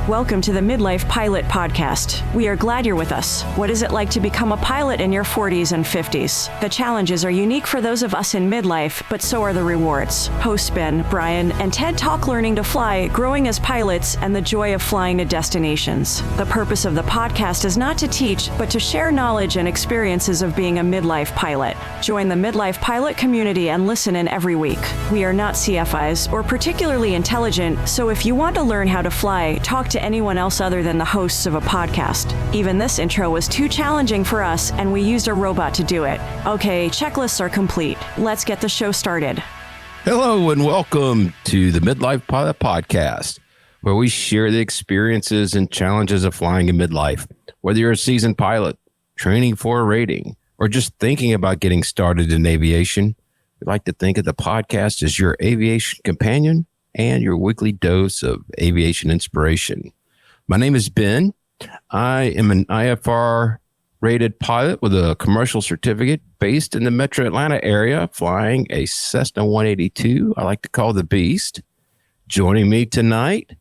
Welcome to the Midlife Pilot Podcast. We are glad you're with us. What is it like to become a pilot in your 40s and 50s? The challenges are unique for those of us in midlife, but so are the rewards. Hosts Ben, Brian, and Ted talk learning to fly, growing as pilots, and the joy of flying to destinations. The purpose of the podcast is not to teach, but to share knowledge and experiences of being a midlife pilot. Join the Midlife Pilot community and listen in every week. We are not CFIs or particularly intelligent, so if you want to learn how to fly, talk to anyone else other than the hosts of a podcast. Even this intro was too challenging for us, and we used a robot to do it. Okay, checklists are complete. Let's get the show started. Hello and welcome to the Midlife Pilot Podcast, where we share the experiences and challenges of flying in midlife. Whether you're a seasoned pilot, training for a rating, or just thinking about getting started in aviation, we like to think of the podcast as your aviation companion and your weekly dose of aviation inspiration. My name is Ben. I am an IFR rated pilot with a commercial certificate based in the Metro Atlanta area, flying a Cessna 182, I like to call the Beast. Joining me tonight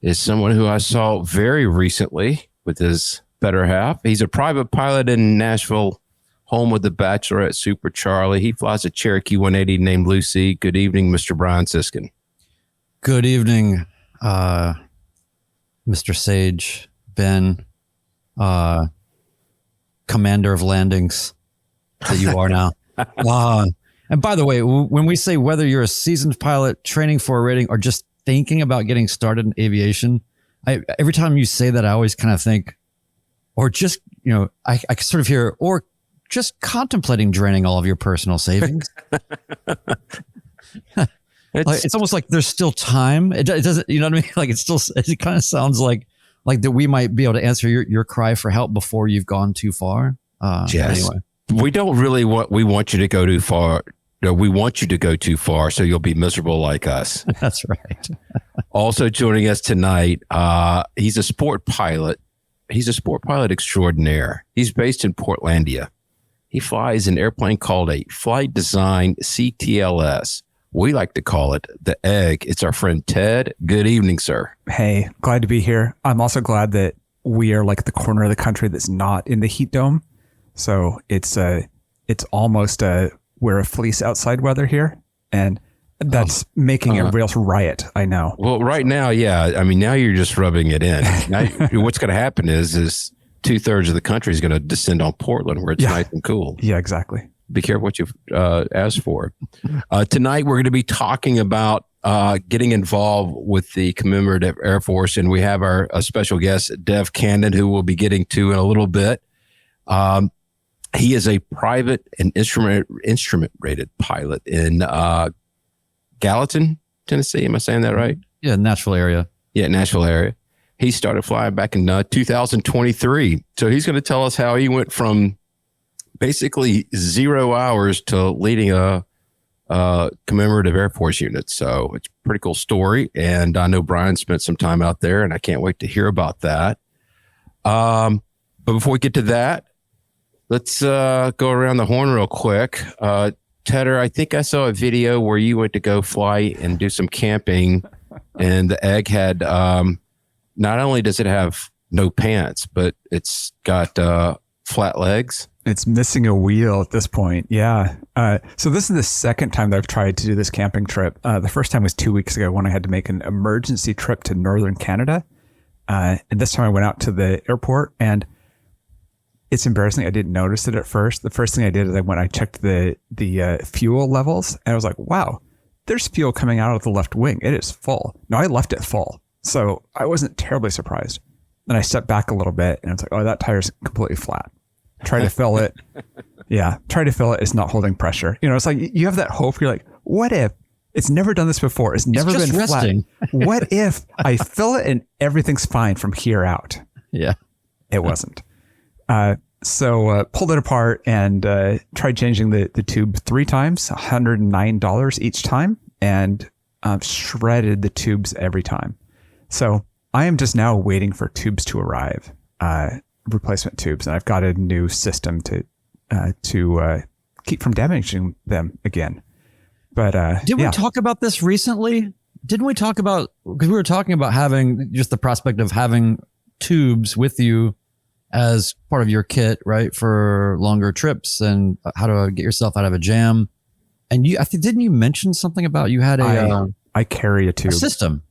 is someone who I saw very recently with his better half. He's a private pilot in Nashville, home of the Bachelorette Super Charlie. He flies a Cherokee 180 named Lucy. Good evening, Mr. Brian Siskin. Good evening, Mr. Sage, Ben, commander of landings that you are now. And by the way, when we say whether you're a seasoned pilot, training for a rating, or just thinking about getting started in aviation, every time you say that, I always kind of think, or just, I sort of hear, or just contemplating draining all of your personal savings. It's almost like there's still time. It doesn't, you know what I mean? Like it kind of sounds like that we might be able to answer your cry for help before you've gone too far. Yes. Anyway. We don't really we want you to go too far. No, we want you to go too far so you'll be miserable like us. That's right. Also joining us tonight, he's a sport pilot. He's a sport pilot extraordinaire. He's based in Portlandia. He flies an airplane called a Flight Design CTLS. We like to call it the Egg. It's our friend Ted. Good evening, sir. Hey, glad to be here. I'm also glad that we are like the corner of the country that's not in the heat dome. So it's almost we're a fleece outside weather here. And that's making a real riot, I know. Well, right now, yeah. I mean, now you're just rubbing it in. Now, what's going to happen is 2/3 of the country is going to descend on Portland where it's nice and cool. Yeah, exactly. Be careful what you've asked for. Tonight, we're going to be talking about getting involved with the Commemorative Air Force, and we have our special guest, Dev Cannon, who we'll be getting to in a little bit. He is a private and instrument-rated pilot in Gallatin, Tennessee. Am I saying that right? Yeah, Nashville area. Yeah, Nashville area. He started flying back in 2023. So he's going to tell us how he went from basically 0 hours to leading a commemorative Air Force unit. So it's a pretty cool story. And I know Brian spent some time out there, and I can't wait to hear about that. But before we get to that, let's go around the horn real quick. Tedder, I think I saw a video where you went to go fly and do some camping, and the Egg had, not only does it have no pants, but it's got flat legs. It's missing a wheel at this point. Yeah. So this is the second time that I've tried to do this camping trip. The first time was 2 weeks ago when I had to make an emergency trip to northern Canada. And this time I went out to the airport, and it's embarrassing. I didn't notice it at first. The first thing I did is I checked the fuel levels, and I was like, wow, there's fuel coming out of the left wing. It is full. No, I left it full. So I wasn't terribly surprised. Then I stepped back a little bit, and I was like, oh, that tire's completely flat. Try to fill it. Yeah. Try to fill it. It's not holding pressure. It's like you have that hope. You're like, what if it's never done this before? It's never been resting. Flat. What if I fill it and everything's fine from here out? Yeah. It wasn't. So pulled it apart and tried changing the tube 3 times, $109 each time, and shredded the tubes every time. So I am just now waiting for tubes to arrive. Replacement tubes, and I've got a new system to keep from damaging them again. But did we talk about this recently? didn't we talk about, because we were talking about having just the prospect of having tubes with you as part of your kit, right? For longer trips and how to get yourself out of a jam. And I think, didn't you mention something about you had I carry a tube. A system.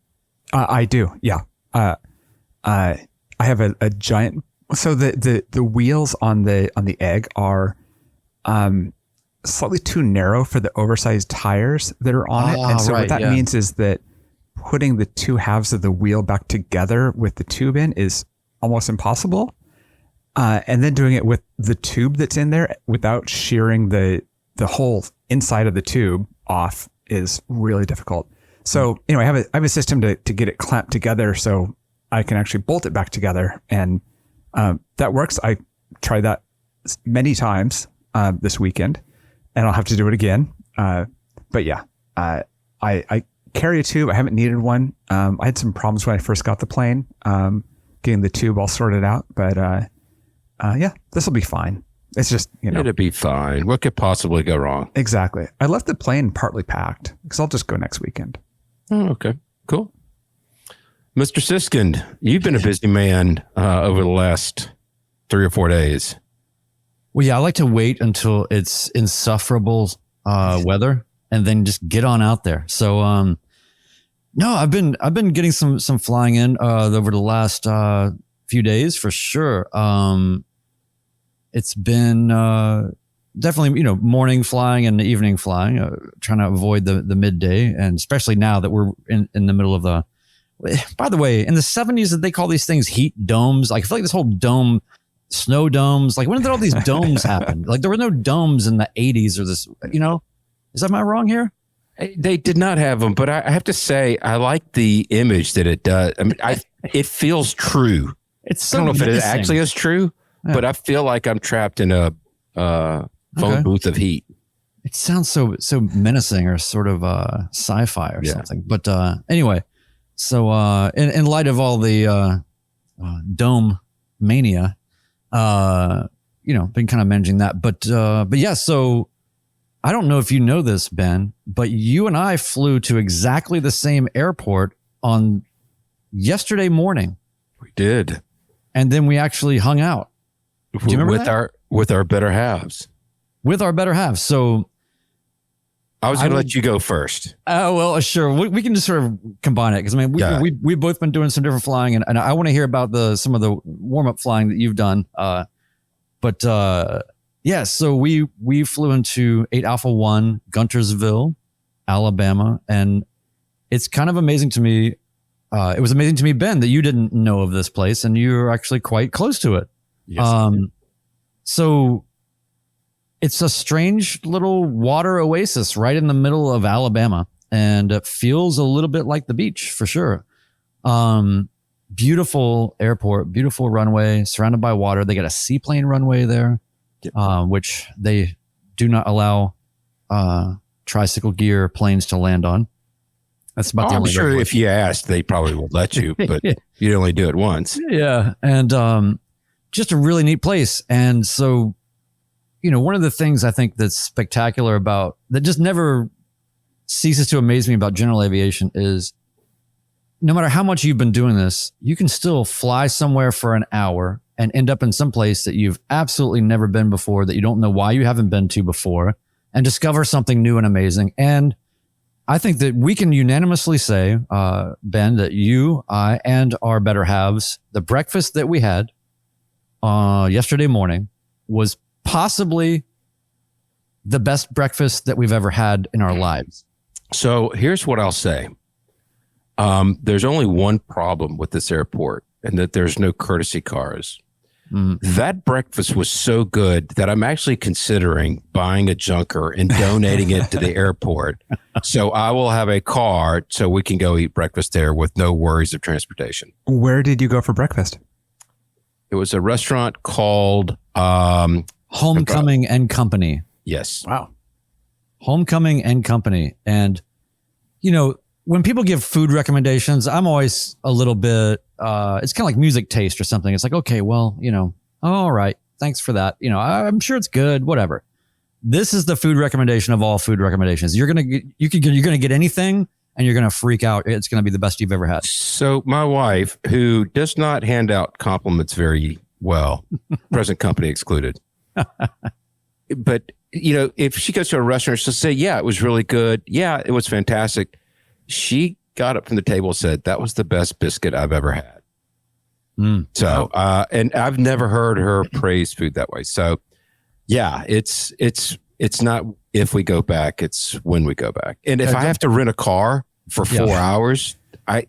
I do. Yeah. I have a giant, so the wheels on the egg are, slightly too narrow for the oversized tires that are on it. And so what that means is that putting the two halves of the wheel back together with the tube in is almost impossible. And then doing it with the tube that's in there without shearing the whole inside of the tube off is really difficult. So anyway, I have a system to get it clamped together so I can actually bolt it back together. And that works. I tried that many times this weekend, and I'll have to do it again. But yeah, I carry a tube. I haven't needed one. I had some problems when I first got the plane, getting the tube all sorted out. But yeah, this will be fine. It's just, it'll be fine. What could possibly go wrong? Exactly. I left the plane partly packed because I'll just go next weekend. Oh, okay, cool. Mr. Siskind, you've been a busy man over the last 3 or 4 days. Well, yeah, I like to wait until it's insufferable weather and then just get on out there. So, no, I've been getting some flying in over the last few days for sure. It's been definitely, morning flying and evening flying, trying to avoid the midday, and especially now that we're in the middle of the. By the way, in the 70s, did they call these things heat domes? Like, I feel like this whole dome, snow domes, like when did all these domes happen? Like there were no domes in the 80s or this, am I wrong here? They did not have them, but I have to say, I like the image that it does. I mean, it feels true. It's so I don't know if it menacing. actually is true, but I feel like I'm trapped in a phone booth of heat. It sounds so menacing or sort of sci-fi or something. But anyway, so in light of all the dome mania, been kind of managing that. But yeah, so I don't know if you know this, Ben, but you and I flew to exactly the same airport on yesterday morning. We did. And then we actually hung out. Do you remember that? With our better halves. With our better halves. So I was going to let you go first. Well, sure. We can just sort of combine it because we've both been doing some different flying, and I want to hear about some of the warm up flying that you've done. But yeah, so we flew into 8 Alpha 1 Guntersville, Alabama, and it's kind of amazing to me. It was amazing to me, Ben, that you didn't know of this place, and you're actually quite close to it. Yes. So it's a strange little water oasis right in the middle of Alabama, and it feels a little bit like the beach for sure. Beautiful airport, beautiful runway, surrounded by water. They got a seaplane runway there, which they do not allow tricycle gear planes to land on. That's about the only. I'm sure if you asked, they probably would let you, but you'd only do it once. Yeah, and just a really neat place. And so, one of the things I think that's spectacular about that just never ceases to amaze me about general aviation is no matter how much you've been doing this, you can still fly somewhere for an hour and end up in some place that you've absolutely never been before, that you don't know why you haven't been to before, and discover something new and amazing. And I think that we can unanimously say, Ben, that you, I, and our better halves, the breakfast that we had yesterday morning was possibly the best breakfast that we've ever had in our lives. So here's what I'll say. There's only one problem with this airport, and that there's no courtesy cars. That breakfast was so good that I'm actually considering buying a junker and donating it to the airport. So I will have a car so we can go eat breakfast there with no worries of transportation. Where did you go for breakfast? It was a restaurant called Homecoming and Company. Yes. Wow. Homecoming and Company. And, when people give food recommendations, I'm always a little bit, it's kind of like music taste or something. It's like, okay, well, all right. Thanks for that. I'm sure it's good, whatever. This is the food recommendation of all food recommendations. You're going to get anything and you're going to freak out. It's going to be the best you've ever had. So my wife, who does not hand out compliments very well, present company excluded, but if she goes to a restaurant, she'll say, yeah, it was really good. Yeah, it was fantastic. She got up from the table and said, that was the best biscuit I've ever had. So, and I've never heard her praise food that way. So yeah, it's not if we go back, it's when we go back. And if I have to rent a car for 4 hours,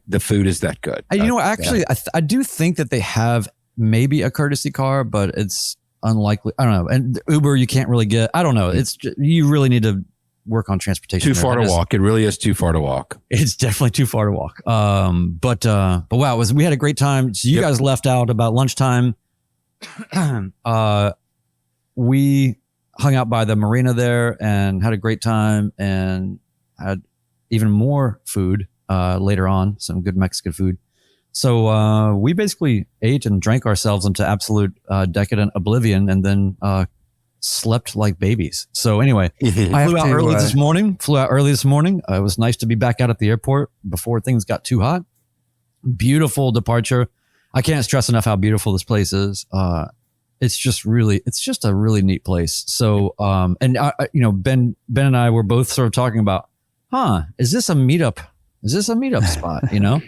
the food is that good. Actually, I do think that they have maybe a courtesy car, but it's unlikely. I don't know. And Uber, you can't really get. I don't know. You really need to work on transportation. Too far to walk. It really is too far to walk. It's definitely too far to walk. But wow, we had a great time. So you guys left out about lunchtime. We hung out by the marina there and had a great time and had even more food later on, some good Mexican food. So we basically ate and drank ourselves into absolute decadent oblivion and then slept like babies. So anyway, I flew out early this morning. It was nice to be back out at the airport before things got too hot. Beautiful departure. I can't stress enough how beautiful this place is. It's just a really neat place. So, Ben and I were both sort of talking about, is this a meetup? Is this a meetup spot? And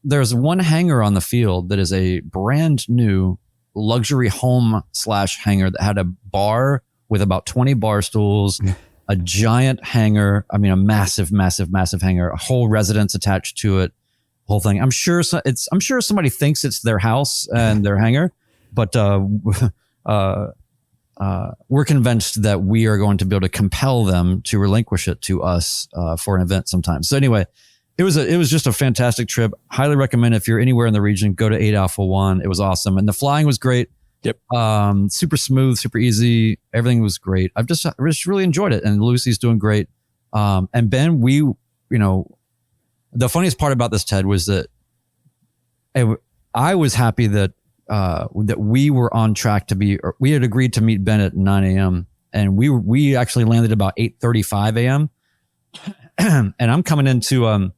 there's one hangar on the field that is a brand new luxury home / hangar that had a bar with about 20 bar stools, a giant hangar. I mean, a massive, massive, massive hangar, a whole residence attached to it, whole thing. I'm sure somebody thinks it's their house and their hangar, but we're convinced that we are going to be able to compel them to relinquish it to us for an event sometime. So anyway, it was just a fantastic trip. Highly recommend if you're anywhere in the region, go to 8 Alpha 1. It was awesome. And the flying was great. Yep. Super smooth, super easy. Everything was great. I just really enjoyed it. And Lucy's doing great. And Ben, the funniest part about this, Ted, was that I was happy that we were on track we had agreed to meet Ben at 9 a.m. and we actually landed about 8:35 a.m. And I'm coming into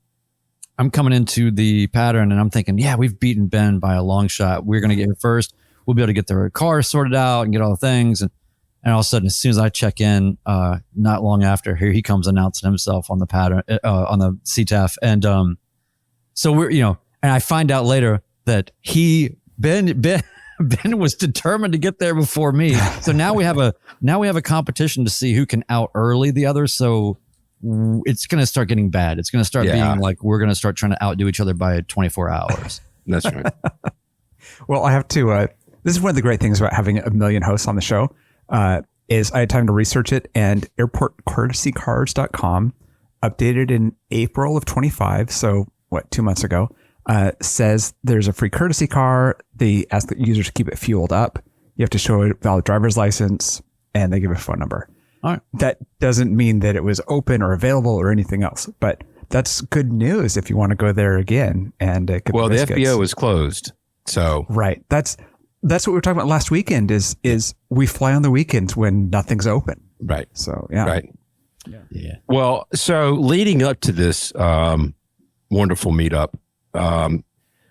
the pattern and I'm thinking, yeah, we've beaten Ben by a long shot. We're going to get here first. We'll be able to get the car sorted out and get all the things. And all of a sudden, as soon as I check in, not long after, here he comes announcing himself on the pattern, on the CTAF. And so and I find out later that Ben was determined to get there before me. So now we have a competition to see who can out early the other. So it's going to start getting bad. It's going to start being like we're going to start trying to outdo each other by 24 hours. That's right. Well, I have to. This is one of the great things about having a million hosts on the show. Is I had time to research it, and airportcourtesycars.com, updated in April of 25. So 2 months ago, says there's a free courtesy car. They ask the users to keep it fueled up. You have to show a valid driver's license, and they give a phone number. All right. That doesn't mean that it was open or available or anything else, but that's good news if you want to go there again. And the FBO is closed. So right. That's what we were talking about last weekend is we fly on the weekends when nothing's open. Right. So yeah. Right. Yeah. Well, so leading up to this wonderful meetup, I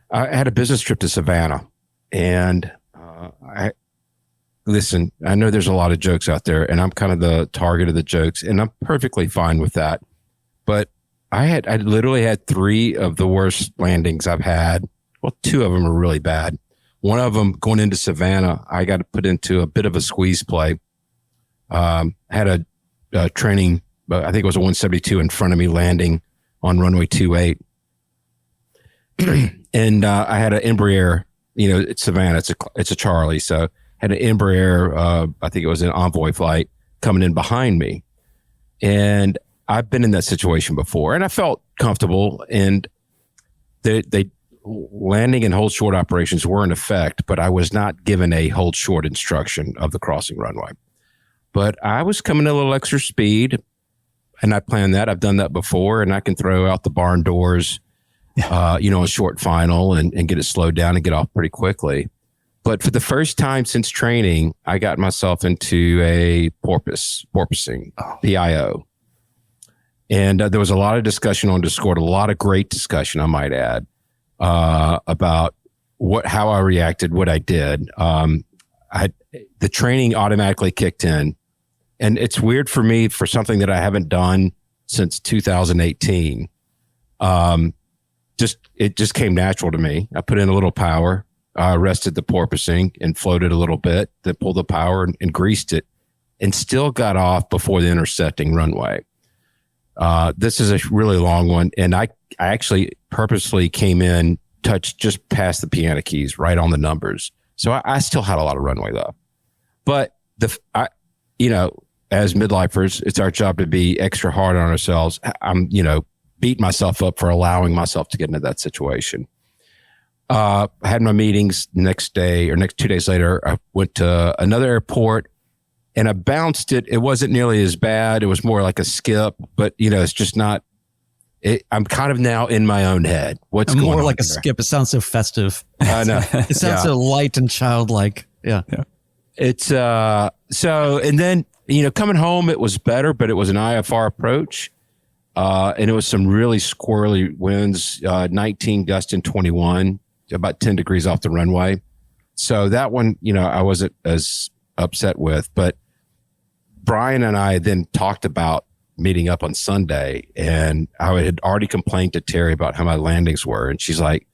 had a business trip to Savannah, and listen, I know there's a lot of jokes out there, and I'm kind of the target of the jokes, and I'm perfectly fine with that. But I literally had 3 of the worst landings I've had. Well, 2 of them are really bad. One of them, going into Savannah, I got put into a bit of a squeeze play. Had a training, I think it was a 172 in front of me landing on runway 28. And I had an Embraer, it's Savannah, it's a Charlie. So had an Embraer, I think it was an Envoy flight coming in behind me. And I've been in that situation before, and I felt comfortable, and they landing and hold short operations were in effect, but I was not given a hold short instruction of the crossing runway. But I was coming a little extra speed, and I planned that. I've done that before, and I can throw out the barn doors, a short final and get it slowed down and get off pretty quickly. But for the first time since training, I got myself into a porpoising, PIO. And there was a lot of discussion on Discord, a lot of great discussion, I might add, about how I reacted, what I did. The training automatically kicked in. And it's weird for me for something that I haven't done since 2018. It just came natural to me. I put in a little power, rested the porpoising and floated a little bit, then pulled the power and greased it, and still got off before the intersecting runway. This is a really long one. And I actually purposely came in, touched just past the piano keys, right on the numbers. So I still had a lot of runway left. But as midlifers, it's our job to be extra hard on ourselves. I'm, beating myself up for allowing myself to get into that situation. I had my meetings next day or 2 days later. I went to another airport and I bounced it. It wasn't nearly as bad. It was more like a skip, but it's just not, I'm kind of now in my own head. What's going on? More like a there? skip. It sounds so festive. I know. It sounds so light and childlike. Yeah. It's, and then, coming home, it was better, but it was an IFR approach. And it was some really squirrely winds, 19 gust and 21, about 10 degrees off the runway. So that one, I wasn't as upset with, but Brian and I then talked about meeting up on Sunday, and I had already complained to Terry about how my landings were. And she's like,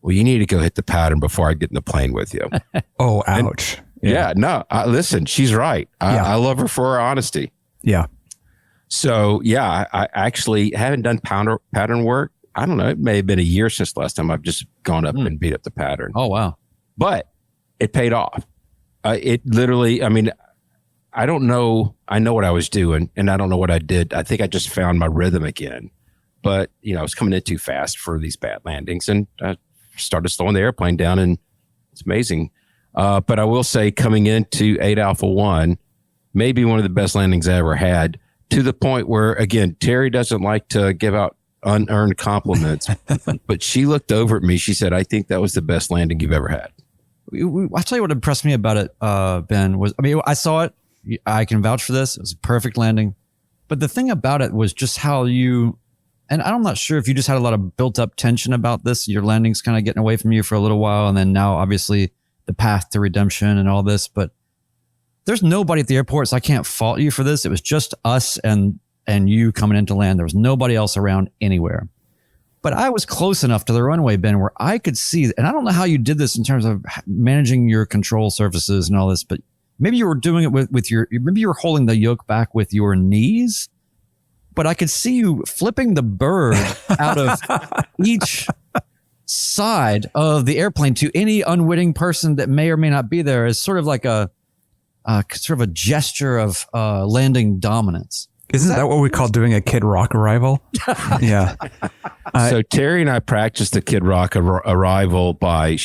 well, you need to go hit the pattern before I get in the plane with you. Oh, ouch. Listen, she's right. I love her for her honesty. Yeah. So, I actually haven't done pattern work. I don't know. It may have been a year since the last time I've just gone up and beat up the pattern. Oh, wow. But it paid off. It literally, I don't know. I know what I was doing and I don't know what I did. I think I just found my rhythm again. But, I was coming in too fast for these bad landings and I started slowing the airplane down, and it's amazing. But I will say, coming into 8 Alpha 1, maybe one of the best landings I ever had, to the point where, again, Terry doesn't like to give out unearned compliments, but she looked over at me. She said, I think that was the best landing you've ever had. I'll tell you what impressed me about it, Ben, was, I saw it. I can vouch for this. It was a perfect landing. But the thing about it was just how and I'm not sure if you just had a lot of built up tension about this. Your landing's kind of getting away from you for a little while. And then now, obviously, the path to redemption and all this. But there's nobody at the airport, so I can't fault you for this. It was just us and you coming into land. There was nobody else around anywhere. But I was close enough to the runway, Ben, where I could see, and I don't know how you did this in terms of managing your control surfaces and all this, but maybe you were doing it with maybe you were holding the yoke back with your knees, but I could see you flipping the bird out of each side of the airplane to any unwitting person that may or may not be there, as sort of like a gesture of landing dominance. Isn't that what we call doing a Kid Rock arrival? Yeah. So Terry and I practiced the Kid Rock arrival by,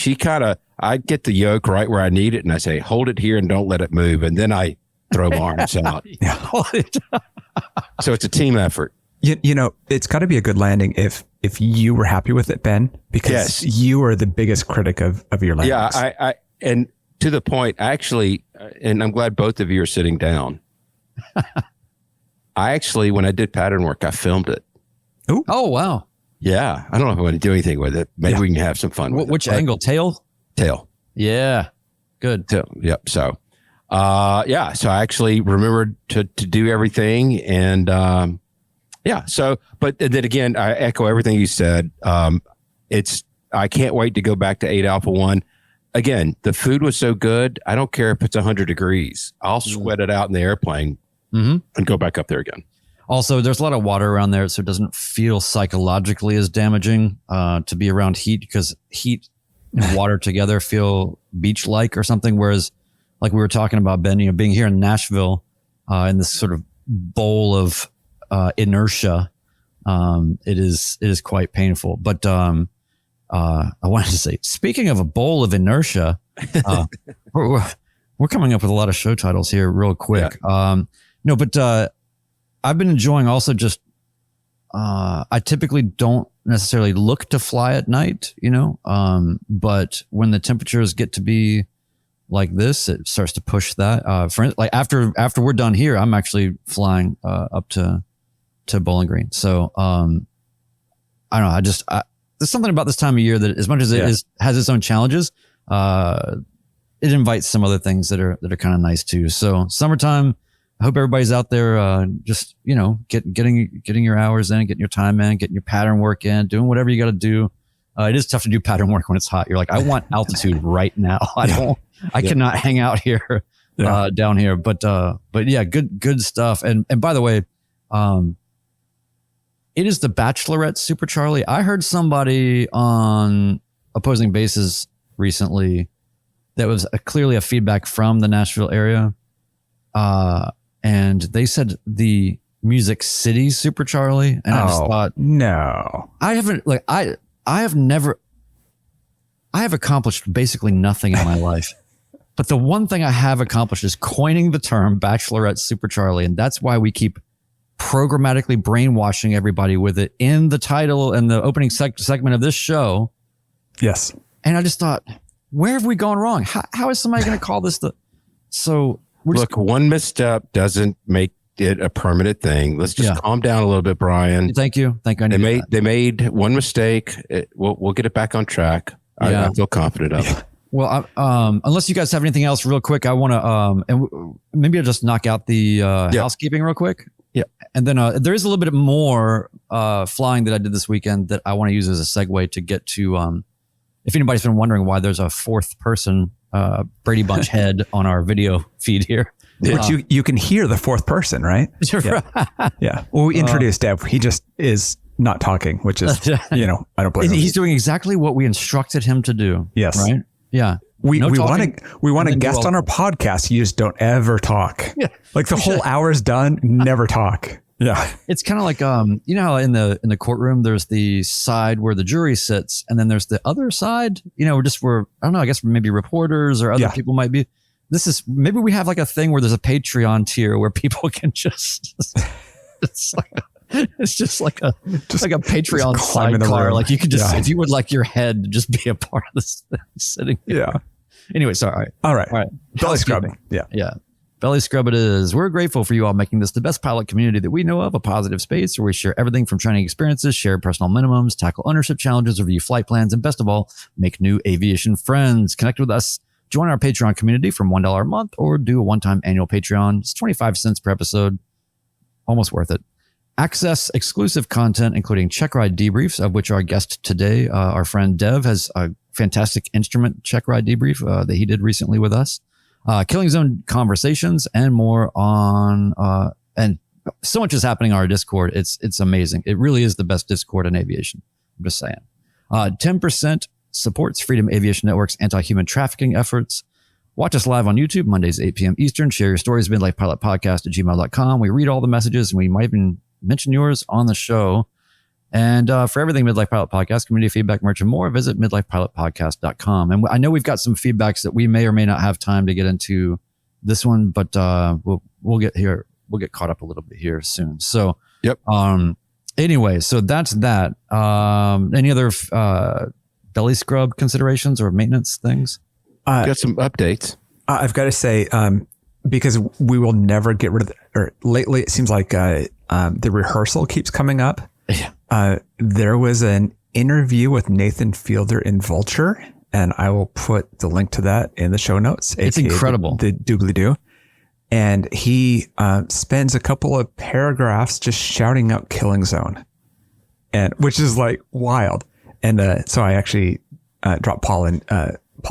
I'd get the yoke right where I need it, and I say, hold it here and don't let it move. And then I throw my arms out. Yeah. So it's a team effort. It's got to be a good landing if you were happy with it, Ben, because you are the biggest critic of your landings. Yeah, and to the point, actually, and I'm glad both of you are sitting down. I actually, when I did pattern work, I filmed it. Ooh. Oh, wow. Yeah. I don't know if I want to do anything with it. Maybe we can have some fun with Which it. angle? Tail? Tail. Yeah. Good. Tail. Yep. So, so I actually remembered to do everything. And, so, but then again, I echo everything you said. I can't wait to go back to 8 Alpha 1. Again, the food was so good. I don't care if it's 100 degrees. I'll sweat it out in the airplane and go back up there again. Also, there's a lot of water around there, so it doesn't feel psychologically as damaging to be around heat, because heat and water together feel beach-like or something. Whereas, like we were talking about, Ben, being here in Nashville in this sort of bowl of inertia, it is quite painful. But I wanted to say, speaking of a bowl of inertia, we're coming up with a lot of show titles here real quick. Yeah. I've been enjoying also just, I typically don't necessarily look to fly at night, but when the temperatures get to be like this, it starts to push that. After we're done here, I'm actually flying up to to Bowling Green. So I don't know. There's something about this time of year that, as much as it has its own challenges, it invites some other things that are kind of nice too. So summertime, I hope everybody's out there, just, getting your hours in, getting your time in, getting your pattern work in, doing whatever you got to do. It is tough to do pattern work when it's hot. You're like, I want altitude right now. I cannot hang out here, down here. But yeah, good stuff. And by the way, it is the Bachelorette Super Charlie. I heard somebody on Opposing Bases recently that was clearly a feedback from the Nashville area. And they said the Music City Super Charlie. And I just thought, no, I haven't, I have accomplished basically nothing in my life. But the one thing I have accomplished is coining the term Bachelorette Super Charlie. And that's why we keep programmatically brainwashing everybody with it in the title and the opening segment of this show. Yes. And I just thought, where have we gone wrong? How is somebody going to call this Look, one misstep doesn't make it a permanent thing. Let's just calm down a little bit, Brian. Thank you. They made one mistake. We'll get it back on track. I feel confident of it. Well, unless you guys have anything else real quick, I want to, and maybe I'll just knock out the housekeeping real quick. Yeah. And then there is a little bit more flying that I did this weekend that I want to use as a segue to get to, if anybody's been wondering why there's a fourth person, Brady Bunch head on our video feed here. But you can hear the fourth person, right? Yeah. Well, we introduced Dev. He just is not talking, which is, I don't blame him. He's doing exactly what we instructed him to do. Yes. Right? Yeah. We want a guest on our podcast. You just don't ever talk. Yeah. Like the whole hour's done, never talk. Yeah. It's kind of like, how in the courtroom, there's the side where the jury sits, and then there's the other side, where, I don't know, I guess maybe reporters or other people might be. Maybe we have like a thing where there's a Patreon tier where people can just, it's just like a Patreon sidecar. Like you could just, if you would like your head to just be a part of this thing sitting here. Yeah. Anyway, sorry. All right. Belly scrubbing. Yeah. Yeah. Belly scrub it is. We're grateful for you all making this the best pilot community that we know of, a positive space where we share everything from training experiences, share personal minimums, tackle ownership challenges, review flight plans, and best of all, make new aviation friends. Connect with us. Join our Patreon community from $1 a month or do a one-time annual Patreon. It's 25 cents per episode. Almost worth it. Access exclusive content, including check ride debriefs, of which our guest today, our friend Dev, has a fantastic instrument check ride debrief that he did recently with us. Killing Zone conversations and more on, and so much is happening on our Discord. It's amazing. It really is the best Discord in aviation. I'm just saying. 10% supports Freedom Aviation Network's anti-human trafficking efforts. Watch us live on YouTube, Mondays, 8 p.m. Eastern. Share your stories, midlifepilotpodcast@gmail.com. We read all the messages and we might even mention yours on the show. And for everything Midlife Pilot Podcast, community feedback, merch, and more, visit midlifepilotpodcast.com. And I know we've got some feedbacks that we may or may not have time to get into this one, but we'll get here. We'll get caught up a little bit here soon. So, yep. Anyway, so that's that. Any other belly scrub considerations or maintenance things? Got some updates. I've got to say, because we will never get rid of or lately it seems like the rehearsal keeps coming up. Yeah. There was an interview with Nathan Fielder in Vulture, and I will put the link to that in the show notes. It's incredible. The doobly-doo. And he spends a couple of paragraphs just shouting out Killing Zone, and which is like wild. And so I actually dropped Paul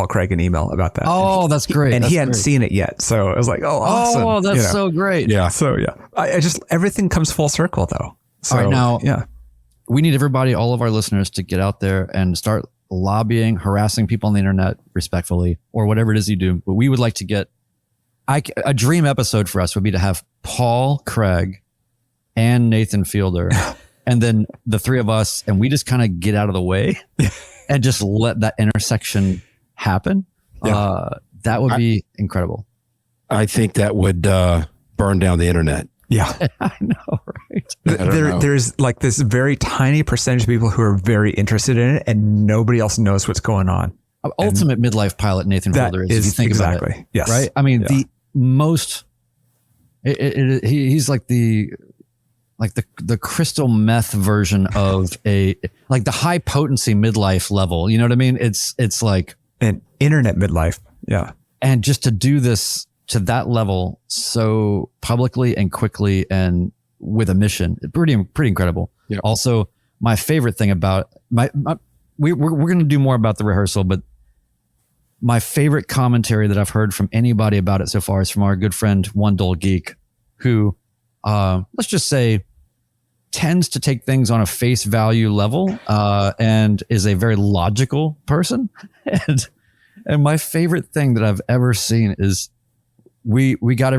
Craig an email about that. Oh, that's great. And he hadn't seen it yet. So I was like, oh, awesome. Oh, that's so great. Yeah. So yeah, I just, everything comes full circle though. So, all right, now, we need everybody, all of our listeners, to get out there and start lobbying, harassing people on the internet respectfully, or whatever it is you do. But we would like to get, a dream episode for us would be to have Paul Craig and Nathan Fielder, and then the three of us, and we just kind of get out of the way and just let that intersection happen. That would be incredible. I think that would burn down the internet. Yeah. I know, right? There's like this very tiny percentage of people who are very interested in it, and nobody else knows what's going on. Ultimate midlife pilot Nathan Fielder is, if you think about it. Yes. Right? I mean, the most, he's like like the crystal meth version of like the high potency midlife level. You know what I mean? It's like an internet midlife. Yeah. And just to do this to that level so publicly and quickly and with a mission, pretty incredible. Yeah. Also, my favorite thing about we're going to do more about the rehearsal, but my favorite commentary that I've heard from anybody about it so far is from our good friend One Dull Geek, who let's just say tends to take things on a face value level and is a very logical person. And my favorite thing that I've ever seen is we got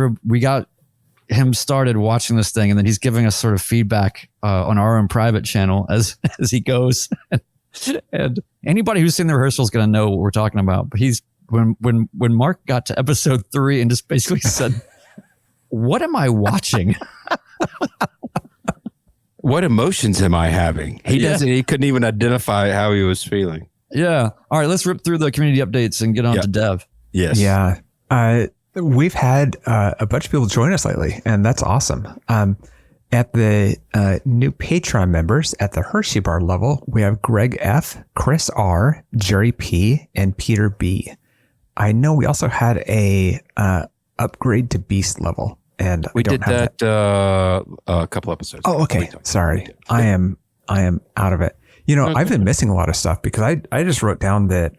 him started watching this thing, and then he's giving us sort of feedback on our own private channel as he goes. And anybody who's seen the rehearsal is going to know what we're talking about. But when Mark got to episode 3 and just basically said, "What am I watching? What emotions am I having?" He couldn't even identify how he was feeling. Yeah. All right, let's rip through the community updates and get on to Dev. Yes. Yeah. We've had a bunch of people join us lately, and that's awesome. At the new Patreon members at the Hershey Bar level, we have Greg F., Chris R., Jerry P., and Peter B. I know we also had a upgrade to Beast level, and we did that a couple episodes. Oh, okay. Sorry, I am out of it. You know, I've been missing a lot of stuff because I just wrote down that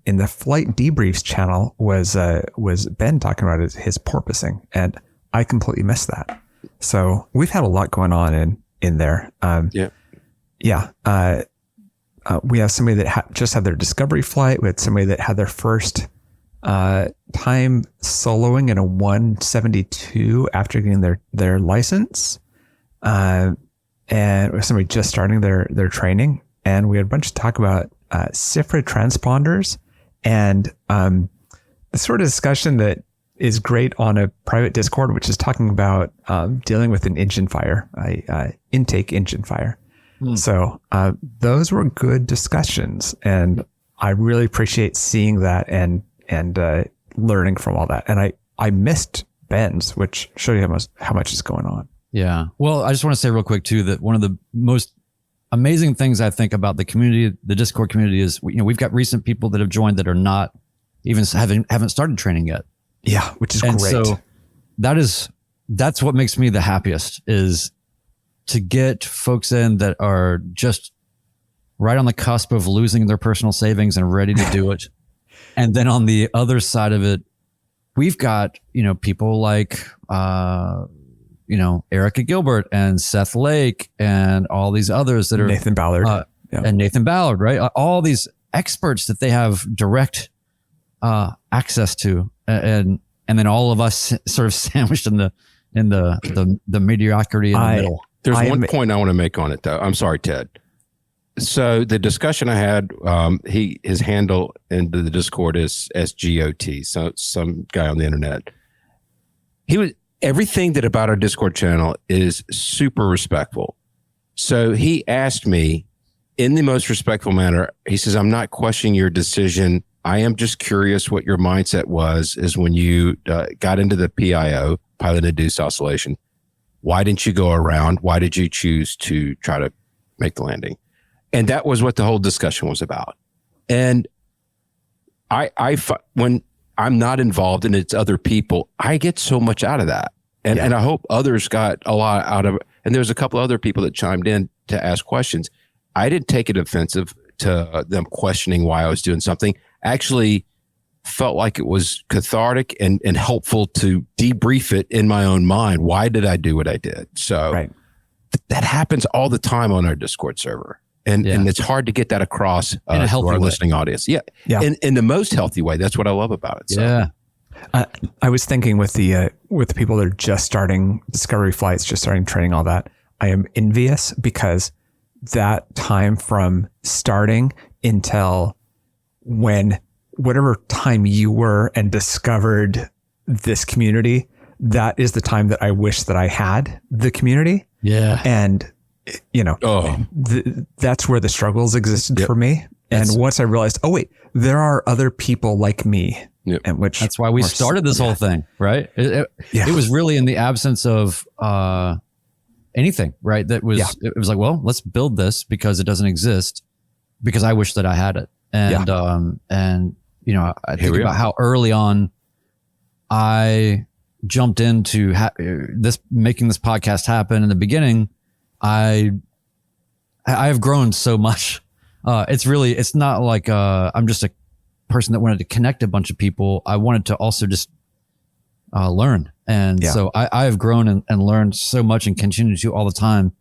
in the Flight Debriefs channel was Ben talking about his porpoising, and I completely missed that. So we've had a lot going on in there. We have somebody that just had their discovery flight. We had somebody that had their first time soloing in a 172 after getting their license, and somebody just starting their training. And we had a bunch of talk about CIFRA transponders and the sort of discussion that is great on a private Discord, which is talking about dealing with an engine fire, intake engine fire. So those were good discussions, and I really appreciate seeing that and learning from all that. And I missed Ben's, which showed you how much is going on. Yeah. Well, I just want to say real quick too that one of the most amazing things I think about the community, the Discord community, is we've got recent people that have joined that are not even haven't started training yet. Yeah, which is great. So that's what makes me the happiest, is to get folks in that are just right on the cusp of losing their personal savings and ready to do it. And then on the other side of it, we've got, people like, Erica Gilbert and Seth Lake and all these others that are Nathan Ballard and Nathan Ballard, right? All these experts that they have direct access to, and then all of us sort of sandwiched in the mediocrity in the middle. There's one point I want to make on it, though. I'm sorry, Ted. So the discussion I had, his handle in the Discord is SGOT, so some guy on the internet. Everything that about our Discord channel is super respectful. So he asked me in the most respectful manner. He says, "I'm not questioning your decision. I am just curious what your mindset was when you got into the PIO, pilot induced oscillation. Why didn't you go around? Why did you choose to try to make the landing?" And that was what the whole discussion was about. And when I'm not involved and it's other people, I get so much out of that. And I hope others got a lot out of it. And there's a couple other people that chimed in to ask questions. I didn't take it offensive to them questioning why I was doing something. Actually felt like it was cathartic and helpful to debrief it in my own mind. Why did I do what I did? So that happens all the time on our Discord server. And it's hard to get that across to our listening audience. Yeah. In the most healthy way. That's what I love about it. So. Yeah. I was thinking with the people that are just starting discovery flights, just starting training, all that, I am envious because that time from starting until whatever time you were and discovered this community, that is the time that I wish that I had the community. Yeah. And, that's where the struggles existed for me. And once I realized, oh, wait, there are other people like me. Yep. And that's why we started this whole thing, right? It was really in the absence of anything, right? That was, it was like, well, let's build this because it doesn't exist, because I wish that I had it. And, you know, I think about how early on I jumped into making this podcast happen. In the beginning, I have grown so much. It's not like, I'm just a person that wanted to connect a bunch of people. I wanted to also just learn. And so I have grown and learned so much and continue to all the time.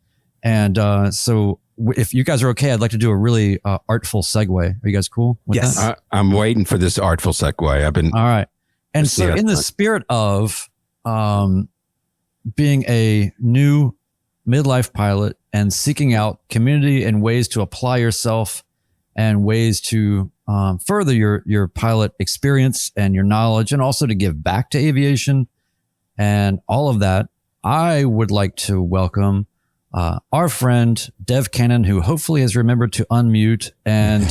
And so if you guys are okay, I'd like to do a really artful segue. Are you guys cool with that? I'm waiting for this artful segue. All right. And so in the spirit of being a new midlife pilot and seeking out community and ways to apply yourself and ways to further your pilot experience and your knowledge, and also to give back to aviation and all of that, I would like to welcome our friend Dev Cannon, who hopefully has remembered to unmute. And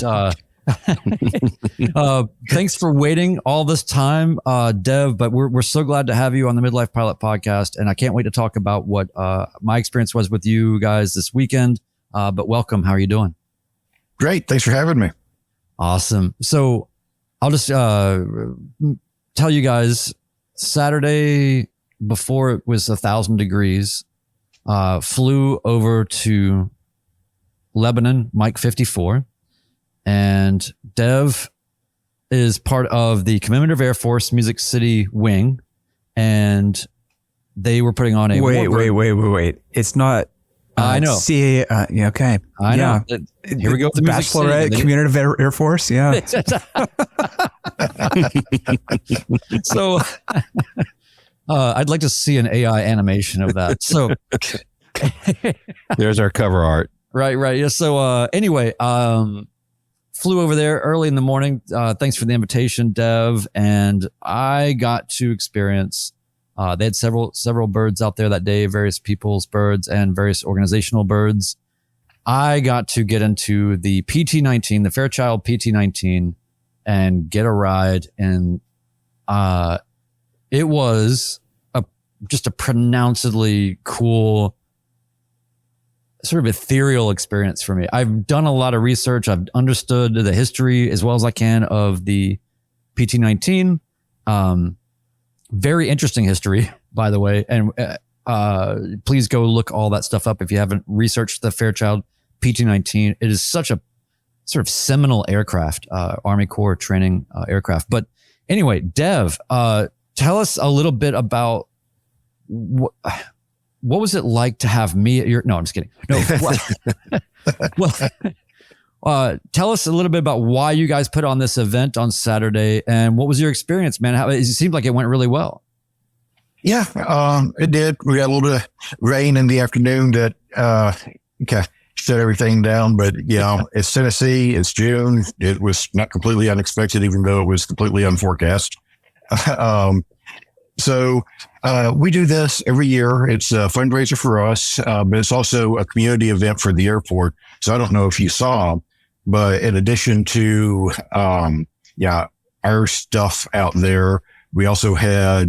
thanks for waiting all this time, Dev. But we're so glad to have you on the Midlife Pilot Podcast, and I can't wait to talk about what my experience was with you guys this weekend. But welcome. How are you doing? Great. Thanks for having me. Awesome. So I'll just tell you guys, Saturday before it was 1,000 degrees, flew over to Lebanon, Mike 54, and Dev is part of the Commemorative Air Force Music City wing, and they were putting on a wait. It's not. I know. See, okay. I know. Here we go. The Bachelorette, Community Air Force. Yeah. So I'd like to see an AI animation of that. So there's our cover art. Right. Yeah. So anyway, flew over there early in the morning. Thanks for the invitation, Dev. And I got to experience, they had several birds out there that day, various people's birds and various organizational birds. I got to get into the PT-19, the Fairchild PT-19, and get a ride. And it was just a pronouncedly cool, sort of ethereal experience for me. I've done a lot of research. I've understood the history as well as I can of the PT-19. Very interesting history, by the way. And please go look all that stuff up if you haven't researched the Fairchild PT-19. It is such a sort of seminal aircraft, Army Corps training aircraft. But anyway, Dev, tell us a little bit about what was it like to have me at your... No, I'm just kidding. No. Well, tell us a little bit about why you guys put on this event on Saturday, and what was your experience, man? It seemed like it went really well. Yeah, it did. We got a little bit of rain in the afternoon that shut everything down. But, you know, it's Tennessee. It's June. It was not completely unexpected, even though it was completely unforecast. So we do this every year. It's a fundraiser for us, but it's also a community event for the airport. So I don't know if you saw, but in addition to, our stuff out there, we also had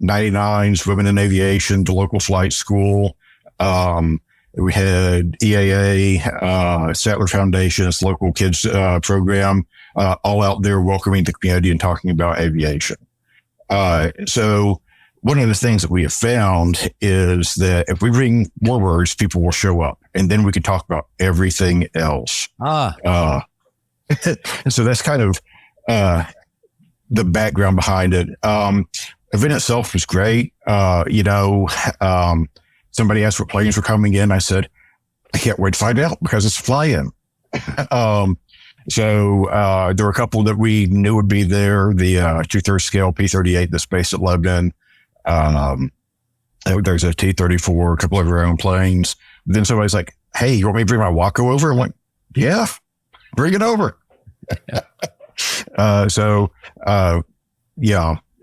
99s, Women in Aviation, the local flight school. We had EAA, Sattler Foundation, its local kids program, all out there welcoming the community and talking about aviation. So one of the things that we have found is that if we bring more words, people will show up, and then we can talk about everything else. So that's kind of the background behind it. Event itself was great. Somebody asked what planes were coming in. I said, I can't wait to find out because it's a fly-in. So there were a couple that we knew would be there. The 2/3 scale P-38 that's based at Lebanon. There's a T-34, a couple of our own planes. Then somebody's like, hey, you want me to bring my Waco over? I'm like, yeah, bring it over.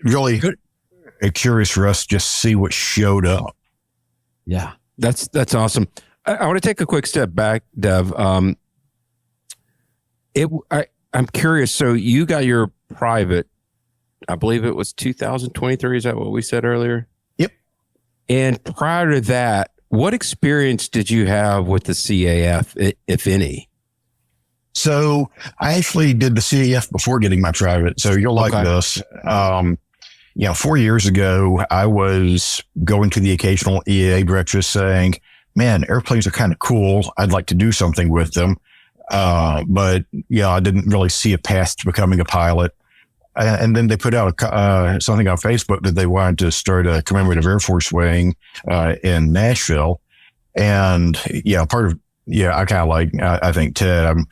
Really good. Curious for us to just see what showed up. Yeah, that's awesome. I want to take a quick step back, Dev. I'm curious. So you got your private, I believe it was 2023. Is that what we said earlier? Yep. And prior to that, what experience did you have with the CAF, if any? So I actually did the CAF before getting my private. So you'll like this. 4 years ago, I was going to the occasional EAA breakfast saying, man, airplanes are kind of cool. I'd like to do something with them. But I didn't really see a path to becoming a pilot. And then they put out something on Facebook that they wanted to start a commemorative Air Force wing in Nashville. And I kind of like, I think, Ted, I'm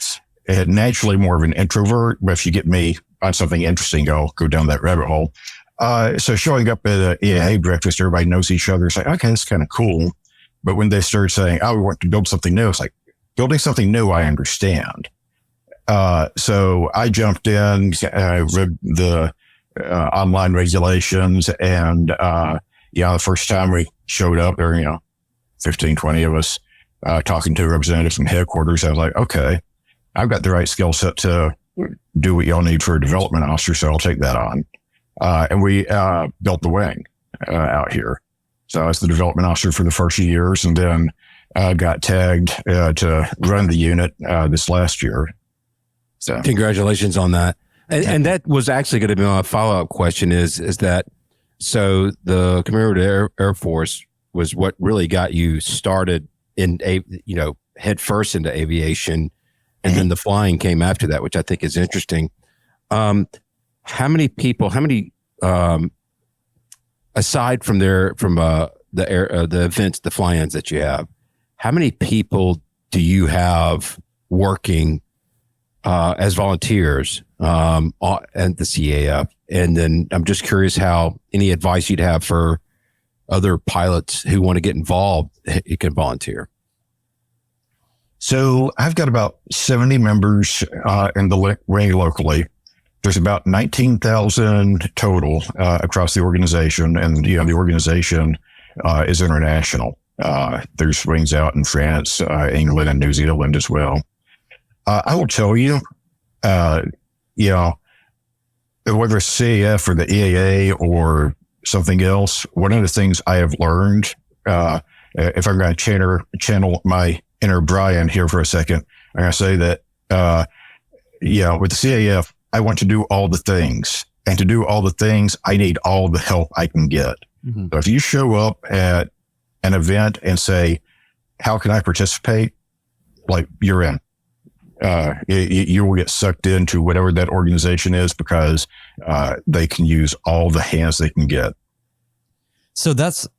naturally more of an introvert, but if you get me on something interesting, I'll go down that rabbit hole. So showing up at an EAA breakfast, everybody knows each other. It's like, okay, that's kind of cool. But when they start saying, oh, we want to build something new, it's like, building something new, I understand. So I jumped in, read the online regulations, and the first time we showed up, there were 15, 20 of us talking to a representative from headquarters. I was like, okay, I've got the right skill set to do what y'all need for a development officer, so I'll take that on. And we built the wing out here. So I was the development officer for the first few years, and then got tagged to run the unit this last year. So congratulations on that. And that was actually going to be my follow-up question is that, so the commemorative Air Force was what really got you started in, head first into aviation, and then the flying came after that, which I think is interesting. How many people, aside from the events, the fly-ins that you have, how many people do you have working as volunteers at the CAF? And then I'm just curious how any advice you'd have for other pilots who want to get involved, you can volunteer. So I've got about 70 members in the wing locally. There's about 19,000 total across the organization, and the organization is international. There's wings out in France, England, and New Zealand as well. I will tell you, whether it's CAF or the EAA or something else, one of the things I have learned, if I'm going to channel my inner Brian here for a second, I'm going to say that, with the CAF, I want to do all the things. And to do all the things, I need all the help I can get. Mm-hmm. So if you show up at an event and say, how can I participate? Like, you're in. You will get sucked into whatever that organization is because they can use all the hands they can get. So that's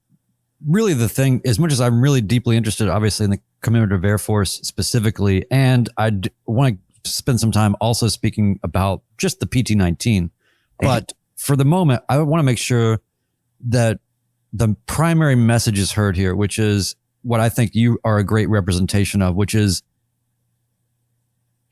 really the thing. As much as I'm really deeply interested, obviously, in the commemorative Air Force specifically, and I want to spend some time also speaking about just the PT-19. But for the moment, I want to make sure that the primary message is heard here, which is what I think you are a great representation of, which is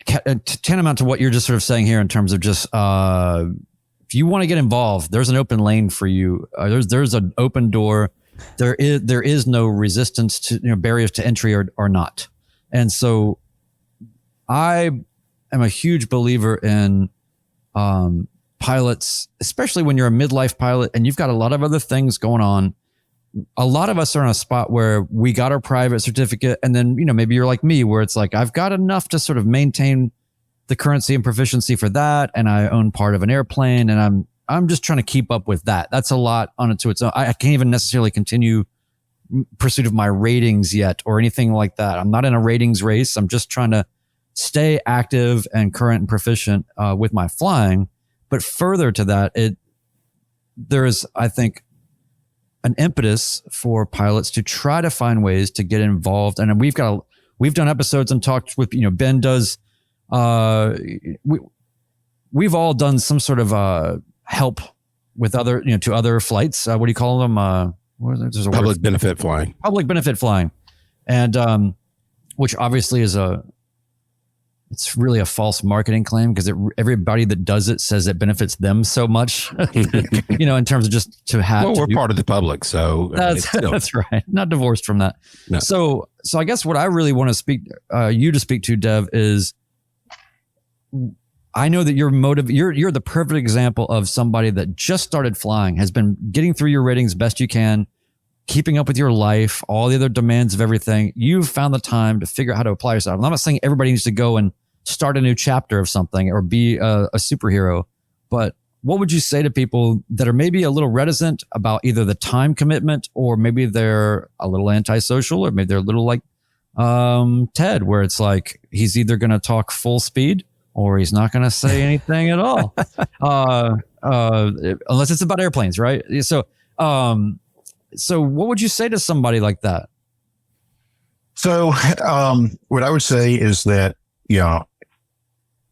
tantamount to what you're just sort of saying here in terms of just, if you want to get involved, there's an open lane for you. There's an open door. There is no resistance to, barriers to entry or not. And so I am a huge believer in, pilots, especially when you're a midlife pilot and you've got a lot of other things going on. A lot of us are in a spot where we got our private certificate, and then, maybe you're like me, where it's like, I've got enough to sort of maintain the currency and proficiency for that. And I own part of an airplane, and I'm just trying to keep up with that. That's a lot on it to its own. I can't even necessarily continue pursuit of my ratings yet or anything like that. I'm not in a ratings race. I'm just trying to stay active and current and proficient with my flying. But further to that, there is, I think, an impetus for pilots to try to find ways to get involved. And we've done episodes and talked with, Ben does, we've all done some sort of help with other, to other flights. What do you call them? There's a public benefit flying. Public benefit flying. And which obviously is it's really a false marketing claim because everybody that does it says it benefits them so much, in terms of just to have. Well, we're part of the public, so that's right. Not divorced from that. No. So I guess what I really want to speak you to speak to, Dev, is I know that you're the perfect example of somebody that just started flying, has been getting through your ratings best you can keeping up with your life, all the other demands of everything, you've found the time to figure out how to apply yourself. And I'm not saying everybody needs to go and start a new chapter of something or be a superhero, but what would you say to people that are maybe a little reticent about either the time commitment, or maybe they're a little antisocial, or maybe they're a little like Ted, where it's like he's either going to talk full speed or he's not going to say anything at all, unless it's about airplanes, right? So what would you say to somebody like that? So what I would say is that,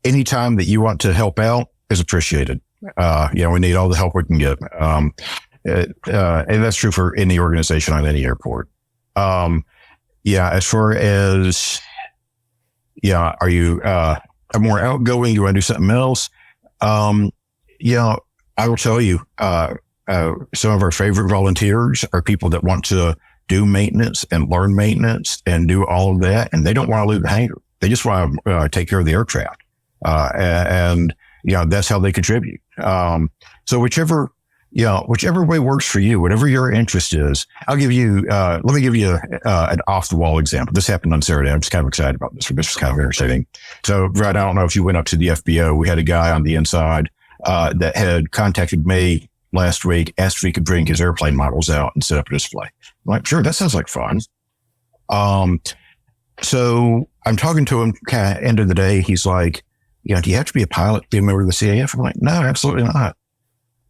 anytime that you want to help out is appreciated. We need all the help we can get. And that's true for any organization on any airport. As far as, are you more outgoing? You want to do something else? I will tell you, some of our favorite volunteers are people that want to do maintenance and learn maintenance and do all of that. And they don't want to leave the hangar. They just want to take care of the aircraft. And that's how they contribute. So whichever way works for you, whatever your interest is, let me give you an off the wall example. This happened on Saturday. I'm just kind of excited about this. This was kind of interesting. So, Brad, I don't know if you went up to the FBO. We had a guy on the inside, that had contacted me last week, asked if he could bring his airplane models out and set up a display. I'm like, sure, that sounds like fun. So I'm talking to him kind of end of the day. He's like, do you have to be a pilot to be a member of the CAF? I'm like, no, absolutely not.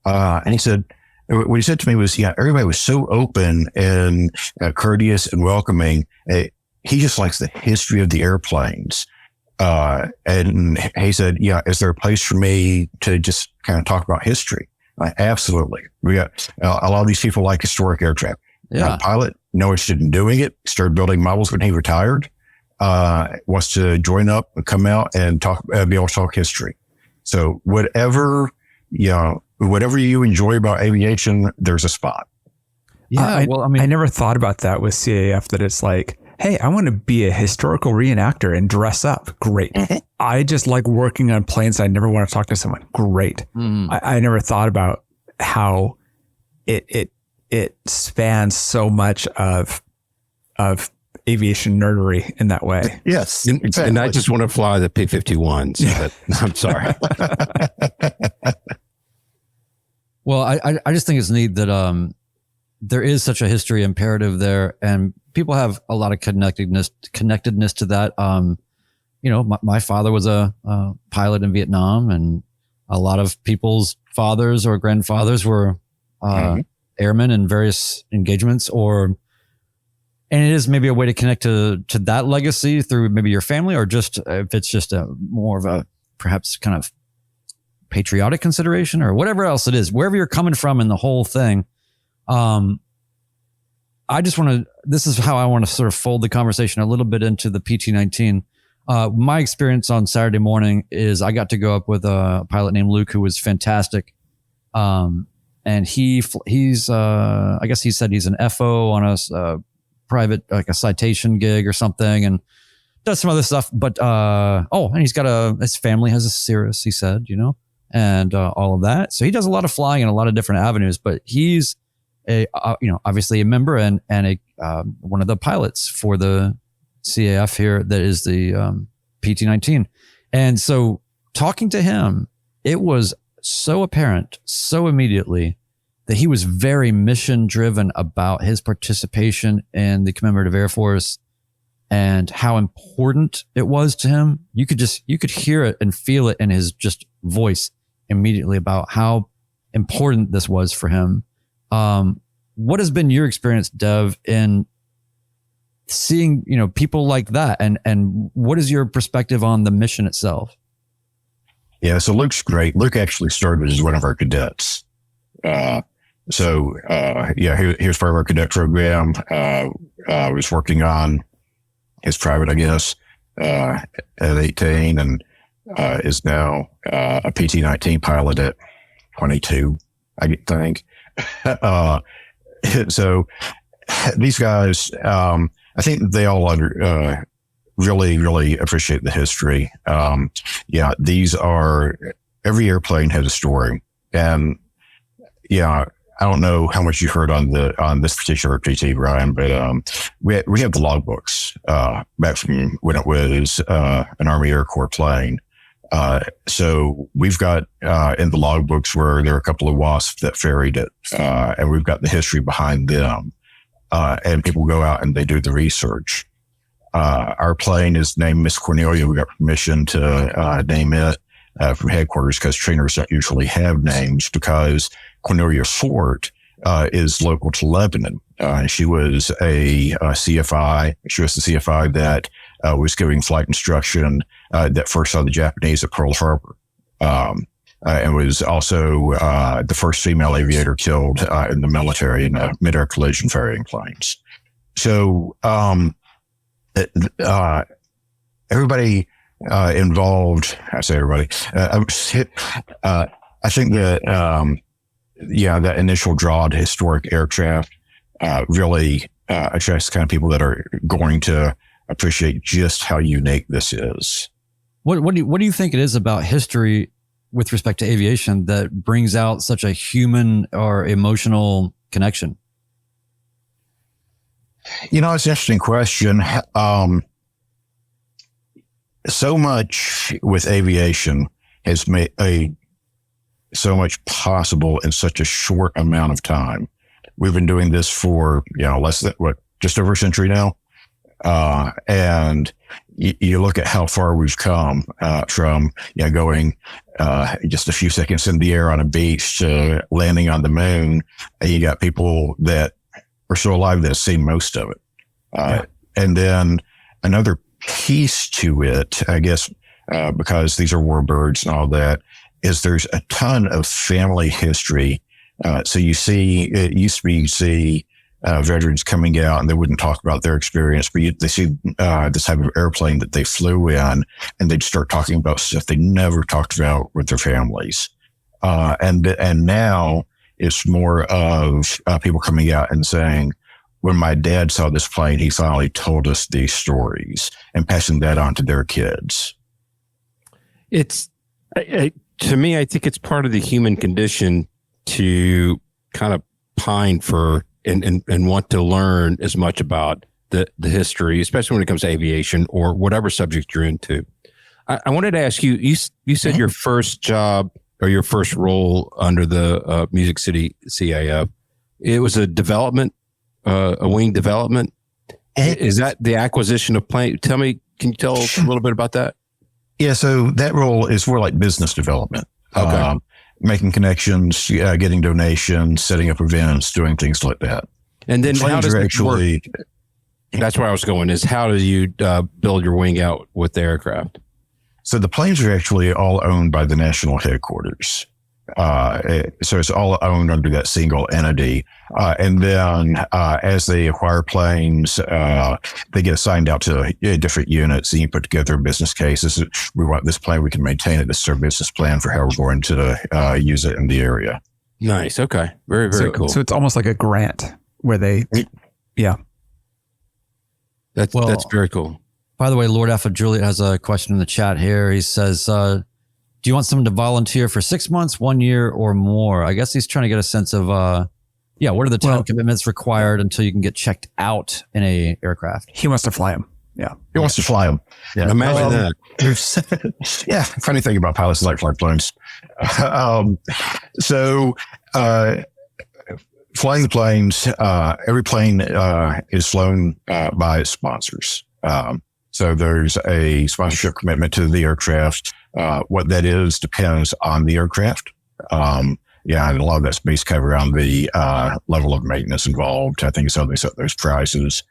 And he said, what he said to me was, everybody was so open and courteous and welcoming. He just likes the history of the airplanes. And he said, is there a place for me to just kind of talk about history? Absolutely. We got a lot of these people like historic aircraft. Not a pilot, no interested in doing it. Started building models when he retired. Wants to join up and come out and talk, be able to talk history. So whatever you enjoy about aviation, there's a spot. I never thought about that with CAF, that it's like, hey, I want to be a historical reenactor and dress up. Great. I just like working on planes. I never want to talk to someone. Great. I never thought about how it spans so much of aviation nerdery in that way. Yes. Exactly. And I just want to fly the P-51. So I'm sorry. Well, I just think it's neat that there is such a history imperative there, and people have a lot of connectedness to that. My father was a pilot in Vietnam, and a lot of people's fathers or grandfathers were airmen in various engagements, and it is maybe a way to connect to that legacy through maybe your family, or just if it's just a more of a perhaps kind of patriotic consideration or whatever else it is, wherever you're coming from in the whole thing. This is how I want to sort of fold the conversation a little bit into the PT-19. My experience on Saturday morning is I got to go up with a pilot named Luke, who was fantastic. And he's I guess he said he's an FO on a private, like a citation gig or something, and does some other stuff. But, and he's got his family has a Cirrus, he said, and all of that. So he does a lot of flying in a lot of different avenues, but he's obviously a member and one of the pilots for the CAF here that is the PT-19. And so talking to him, it was so apparent so immediately that he was very mission driven about his participation in the Commemorative Air Force and how important it was to him. You could hear it and feel it in his just voice immediately about how important this was for him. What has been your experience, Dev, in seeing, people like that, and what is your perspective on the mission itself? Yeah, so Luke's great. Luke actually started as one of our cadets. He was part of our cadet program. Was working on his private, I guess, at 18, and is now a PT-19 pilot at 22, I think. So these guys, I think they all really, really appreciate the history. These are, every airplane has a story. And I don't know how much you heard on this particular PT, Brian, but we have the logbooks back from when it was an Army Air Corps plane. So we've got in the logbooks where there are a couple of WASPs that ferried it, and we've got the history behind them. And people go out and they do the research. Our plane is named Miss Cornelia. We got permission to name it from headquarters because trainers don't usually have names because Cornelia Fort is local to Lebanon. She was a CFI. She was the CFI that was giving flight instruction that first saw the Japanese at Pearl Harbor. And was also the first female aviator killed in the military in a mid-air collision ferrying planes. So everybody involved, I say everybody, I think that, that initial draw to historic aircraft really attracts the kind of people that are going to appreciate just how unique this is. What do you think it is about history with respect to aviation that brings out such a human or emotional connection? It's an interesting question. So much with aviation has made so much possible in such a short amount of time. We've been doing this for, less than just over a century now. And you look at how far we've come, from, going, just a few seconds in the air on a beach to landing on the moon. And you got people that are still alive that have seen most of it. And then another piece to it, I guess, because these are warbirds and all that, is there's a ton of family history. So you see veterans coming out and they wouldn't talk about their experience, but they see this type of airplane that they flew in and they'd start talking about stuff they never talked about with their families. And now it's more of people coming out and saying, when my dad saw this plane, he finally told us these stories, and passing that on to their kids. It's, to me, I think it's part of the human condition to kind of pine for and want to learn as much about the history, especially when it comes to aviation or whatever subject you're into. I wanted to ask you, you said your first job or your first role under the Music City CAF, it was a development, a wing development. Is that the acquisition of plane? Can you tell us a little bit about that? Yeah, so that role is more like business development. Okay. Making connections, getting donations, setting up events, doing things like that. And then how does it work? That's That's where I was going, is how do you build your wing out with the aircraft? So the planes are actually all owned by the national headquarters. So it's all owned under that single entity. And then as they acquire planes, they get assigned out to different units, and you put together business cases. We want this plane, we can maintain it. This is our business plan for how we're going to use it in the area. Nice. Okay. Very, very cool. So it's almost like a grant where they, That's very cool. By the way, Lord Alpha Juliet has a question in the chat here. He says, do you want someone to volunteer for 6 months, 1 year, or more? I guess he's trying to get a sense of, what are the time commitments required until you can get checked out in a aircraft? he wants to fly them. Yeah. He wants to fly them. Yeah. Imagine that. Yeah. Funny thing about pilots is like flight planes. Flying the planes, every plane is flown by its sponsors. So there's a sponsorship commitment to the aircraft. What that is depends on the aircraft. And a lot of that's based kind of around the level of maintenance involved. I think it's how they set those prices.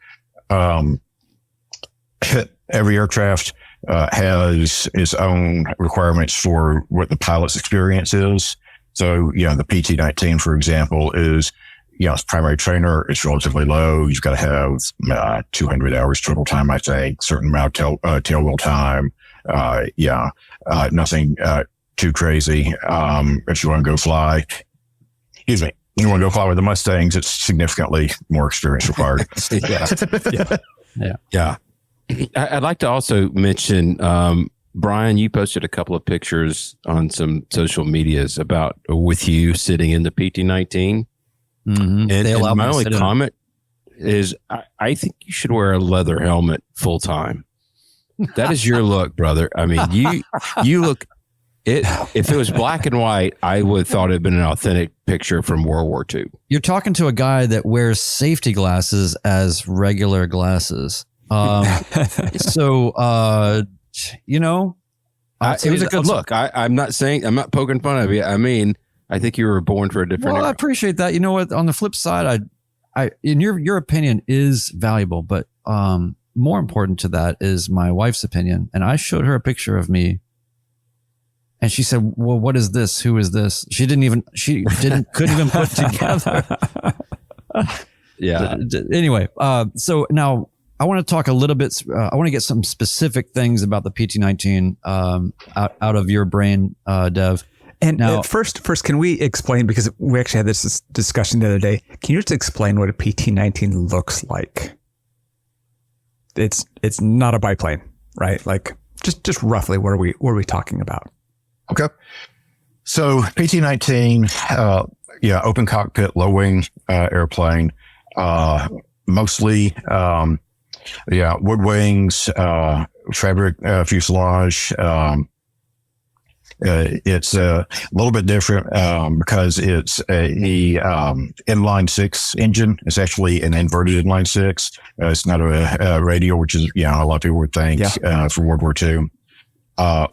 Every aircraft has its own requirements for what the pilot's experience is. So, the PT-19, for example, is, it's primary trainer. It's relatively low. You've got to have 200 hours total time, I think, certain amount of tail wheel time. Nothing too crazy. If you want to go fly, you want to go fly with the Mustangs, it's significantly more experience required. Yeah. I'd like to also mention, Brian, you posted a couple of pictures on some social medias with you sitting in the PT-19. Mm-hmm. And, They allow and my me to only sit in. comment is I think you should wear a leather helmet full time. That is your look, brother. I mean, you look it. If it was black and white, I would have thought it'd been an authentic picture from World War II. You're talking to a guy that wears safety glasses as regular glasses. So, you know, It was a good look. I'm not poking fun of you. I mean, I think you were born for a different Well, I era. appreciate that. You know what? On the flip side, I in your opinion is valuable, but more important to that is my wife's opinion. And I showed her a picture of me, and she said, "Well, what is this? Who is this?" Couldn't even put together. Yeah. Anyway, so now I want to talk a little bit. I want to get some specific things about the PT-19 out of your brain, Dev. And now, first, can we explain, because we actually had this discussion the other day. Can you just explain what a PT-19 looks like? It's not a biplane, right? Like just roughly what are we talking about? Okay. So PT-19, open cockpit, low wing airplane, mostly, wood wings, fabric fuselage. It's a little bit different because it's a inline six engine. It's actually an inverted inline six. It's not a radial, which is a lot of people would think for World War II.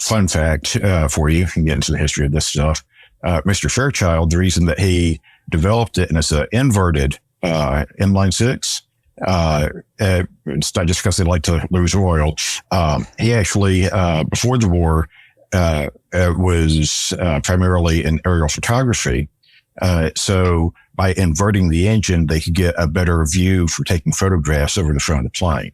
Fun fact for you can get into the history of this stuff. Mr. Fairchild, the reason that he developed it and it's an inverted inline six, it's not just because they like to lose oil. He actually, before the war, was primarily in aerial photography. So by inverting the engine, they could get a better view for taking photographs over the front of the plane.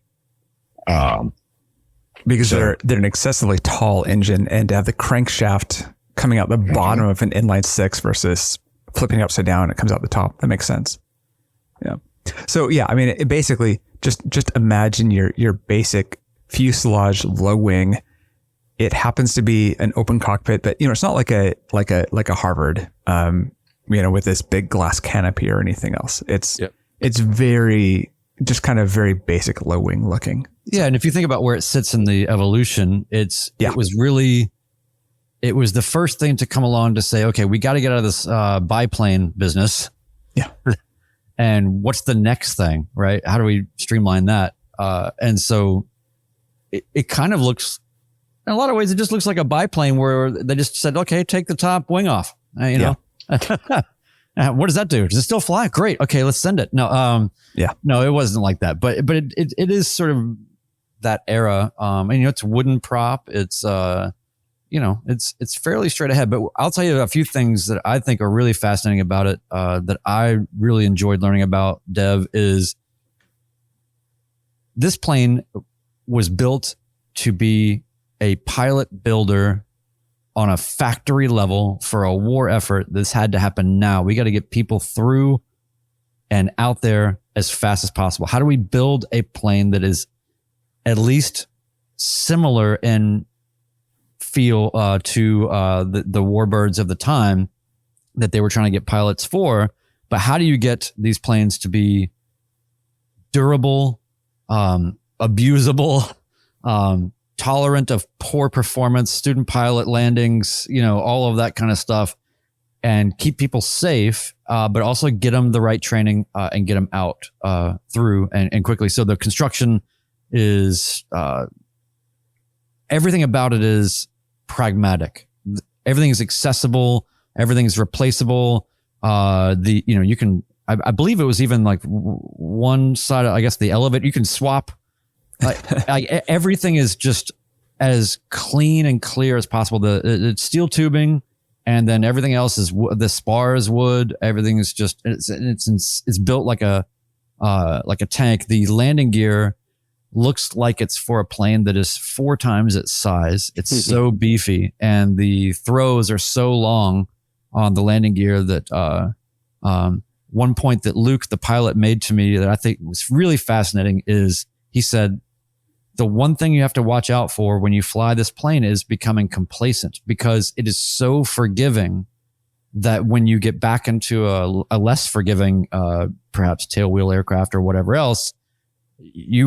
Because they're an excessively tall engine, and to have the crankshaft coming out the bottom of an inline six versus flipping it upside down, it comes out the top. That makes sense. Yeah. So I mean, it basically just imagine your basic fuselage low wing. It happens to be an open cockpit, but it's not like a Harvard, with this big glass canopy or anything else. It's very just kind of very basic low wing looking. Yeah, and if you think about where it sits in the evolution, it was the first thing to come along to say, okay, we got to get out of this biplane business. Yeah. And what's the next thing, right? How do we streamline that? And so it kind of looks, in a lot of ways, it just looks like a biplane where they just said, okay, take the top wing off. What does that do? Does it still fly? Great. Okay, let's send it. No, no, it wasn't like that. But it is sort of that era. And it's wooden prop. It's it's fairly straight ahead. But I'll tell you a few things that I think are really fascinating about it. That I really enjoyed learning about, Dev, is this plane was built to be a pilot builder on a factory level for a war effort. This had to happen now. We got to get people through and out there as fast as possible. How do we build a plane that is at least similar in feel to the warbirds of the time that they were trying to get pilots for? But how do you get these planes to be durable, abusable, tolerant of poor performance, student pilot landings, all of that kind of stuff, and keep people safe, but also get them the right training and get them out through and quickly. So the construction is, everything about it is pragmatic. Everything is accessible. Everything is replaceable. You can, I believe it was even like one side, I guess the elevator, you can swap. Everything is just as clean and clear as possible. It's steel tubing, and then everything else is the spar is wood. Everything is just it's built like a tank. The landing gear looks like it's for a plane that is 4 times its size. It's so beefy, and the throws are so long on the landing gear that one point that Luke, the pilot, made to me that I think was really fascinating is he said, the one thing you have to watch out for when you fly this plane is becoming complacent, because it is so forgiving that when you get back into a less forgiving, perhaps tailwheel aircraft or whatever else, it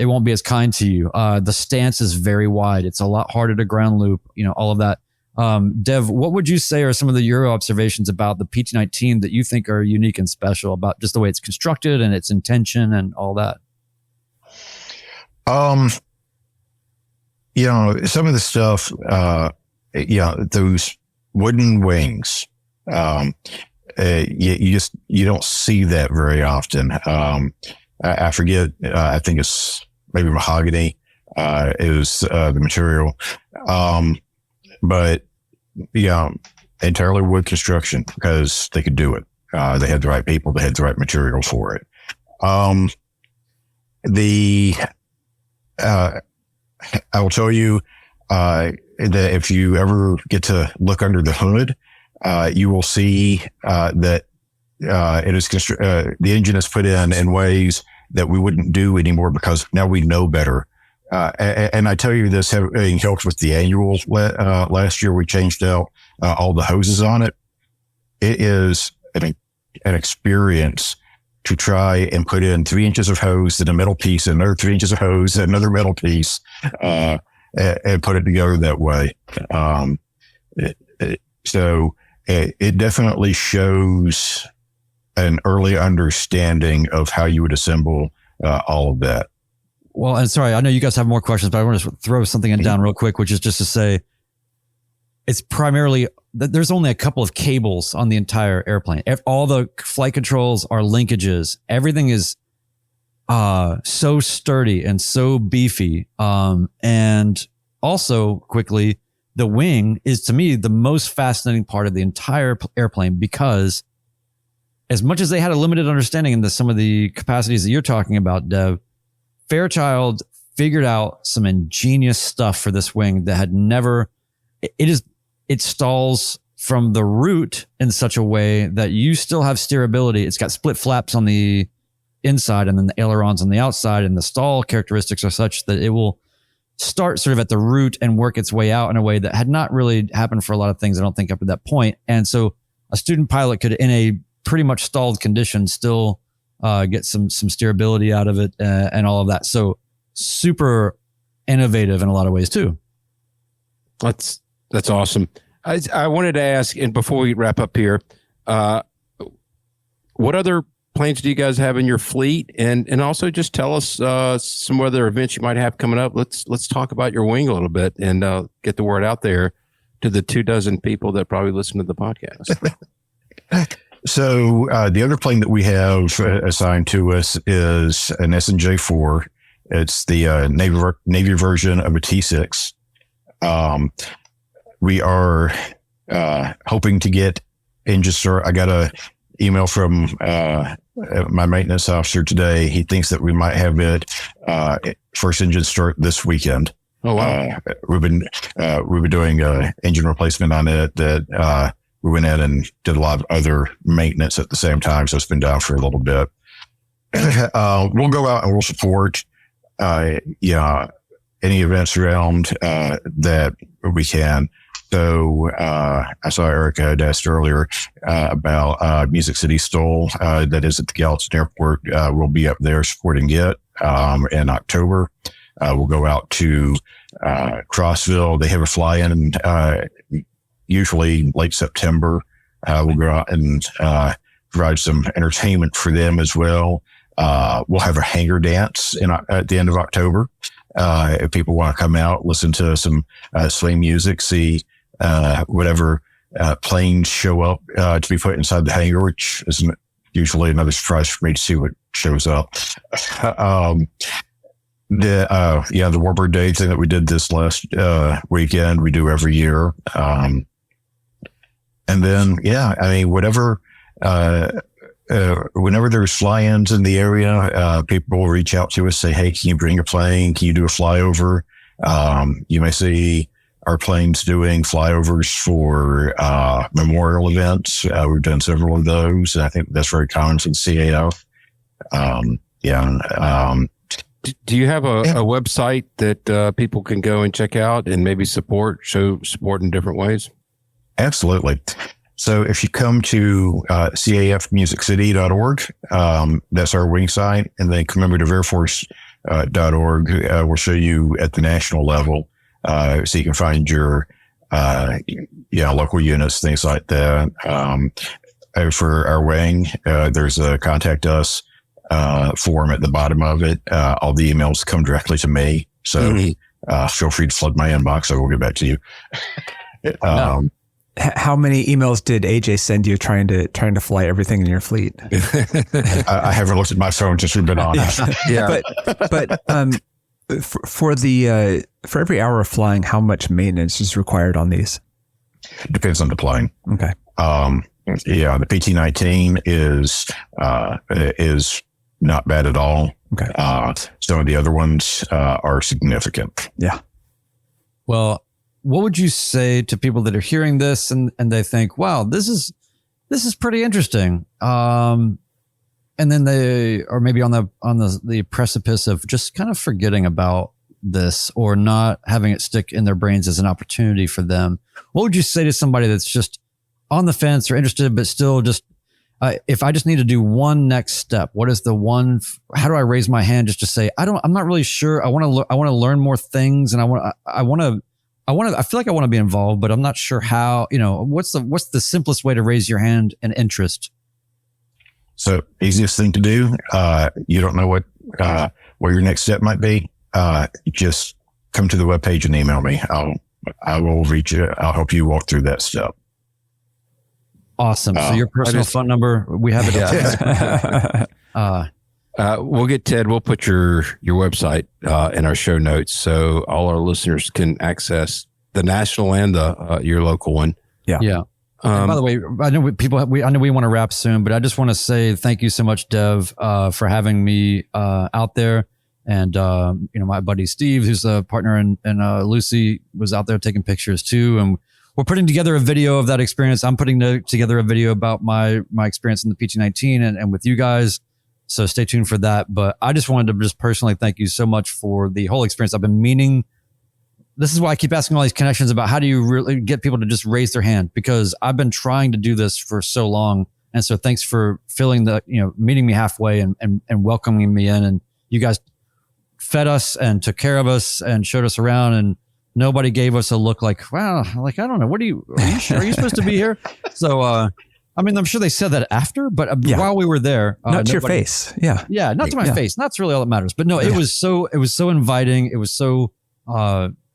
won't be as kind to you. The stance is very wide. It's a lot harder to ground loop, all of that. Dev, what would you say are some of your observations about the PT-19 that you think are unique and special about just the way it's constructed and its intention and all that? Some of the stuff, those wooden wings, you don't see that very often. I forget, I think it's maybe mahogany, is the material. But entirely wood construction because they could do it. They had the right people, they had the right material for it. I will tell you that if you ever get to look under the hood, you will see that it is the engine is put in ways that we wouldn't do anymore because now we know better. And I tell you this, having helped with the annual last year, we changed out all the hoses on it. It is an experience to try and put in 3 inches of hose and a metal piece, and another 3 inches of hose and another metal piece, and put it together that way. So it definitely shows an early understanding of how you would assemble all of that. Well, and sorry, I know you guys have more questions, but I want to throw something down real quick, which is just to say it's primarily that there's only a couple of cables on the entire airplane. All the flight controls are linkages. Everything is so sturdy and so beefy. And also quickly, the wing is to me the most fascinating part of the entire airplane because as much as they had a limited understanding into some of the capacities that you're talking about, Dev, Fairchild figured out some ingenious stuff for this wing that had never, it stalls from the root in such a way that you still have steerability. It's got split flaps on the inside and then the ailerons on the outside, and the stall characteristics are such that it will start sort of at the root and work its way out in a way that had not really happened for a lot of things, I don't think, up to that point. And so a student pilot could, in a pretty much stalled condition, still get some steerability out of it and all of that. So super innovative in a lot of ways too. That's awesome. I wanted to ask, and before we wrap up here, what other planes do you guys have in your fleet? And also just tell us some other events you might have coming up. Let's talk about your wing a little bit and get the word out there to the 24 people that probably listen to the podcast. So the other plane that we have assigned to us is an SNJ-4. It's the Navy version of a T-6. We are hoping to get engine start. I got a email from my maintenance officer today. He thinks that we might have it first engine start this weekend. Oh wow! We've been doing engine replacement on it that. We went in and did a lot of other maintenance at the same time, so it's been down for a little bit. We'll go out and we'll support, any events around that we can. So I saw Erica had asked earlier about Music City Stoll, that is at the Gallatin Airport. We'll be up there supporting it in October. We'll go out to Crossville. They have a fly-in usually late September. We'll go out and provide some entertainment for them as well. We'll have a hangar dance at the end of October. If people want to come out, listen to some swing music, see whatever planes show up to be put inside the hangar, which is usually another surprise for me to see what shows up. The Warbird Day thing that we did this last weekend, we do every year. And then, whatever, whenever there's fly-ins in the area, people will reach out to us, say, hey, can you bring a plane? Can you do a flyover? You may see our planes doing flyovers for memorial events. We've done several of those. And I think that's very common for the CAF. Do you have a website that people can go and check out and maybe show support in different ways? Absolutely. So if you come to cafmusiccity.org, that's our wing site, and then commemorative.airforce.org will show you at the national level, so you can find your local units, things like that. For our wing, there's a contact us form at the bottom of it. All the emails come directly to me, so feel free to flood my inbox. I will get back to you. How many emails did AJ send you trying to fly everything in your fleet? I haven't looked at my phone since we've been on. Yeah. But for every hour of flying, how much maintenance is required on these? Depends on the plane. Okay. The PT-19 is not bad at all. Okay. Some of the other ones are significant. Yeah. Well, what would you say to people that are hearing this and they think, wow, this is pretty interesting. And then they are maybe on the precipice of just kind of forgetting about this or not having it stick in their brains as an opportunity for them. What would you say to somebody that's just on the fence or interested, but still just, if I just need to do one next step, what is the one, how do I raise my hand just to say, I'm not really sure. I want to learn more things, and I feel like I want to be involved, but I'm not sure how, what's the simplest way to raise your hand and interest? So easiest thing to do, you don't know what your next step might be. Just come to the webpage and email me. I will reach you. I'll help you walk through that step. Awesome. So your personal phone number, we have it. We'll get Ted. We'll put your website in our show notes so all our listeners can access the national and your local one. Yeah. Yeah. And by the way, I know we want to wrap soon, but I just want to say thank you so much, Dev, for having me out there. And my buddy Steve, who's a partner, and Lucy was out there taking pictures too. And we're putting together a video of that experience. I'm putting together a video about my experience in the PT-19 and with you guys. So stay tuned for that. But I just wanted to just personally thank you so much for the whole experience. I've been meaning, this is why I keep asking all these connections about how do you really get people to just raise their hand, because I've been trying to do this for so long. And so thanks for meeting me halfway and welcoming me in. And you guys fed us and took care of us and showed us around, and nobody gave us a look like, wow, like, I don't know. Are you sure? Are you supposed to be here? So, I'm sure they said that after, but while we were there, not to your face. Yeah. Yeah. Not to my face. That's really all that matters. But no, it was so inviting. It was so,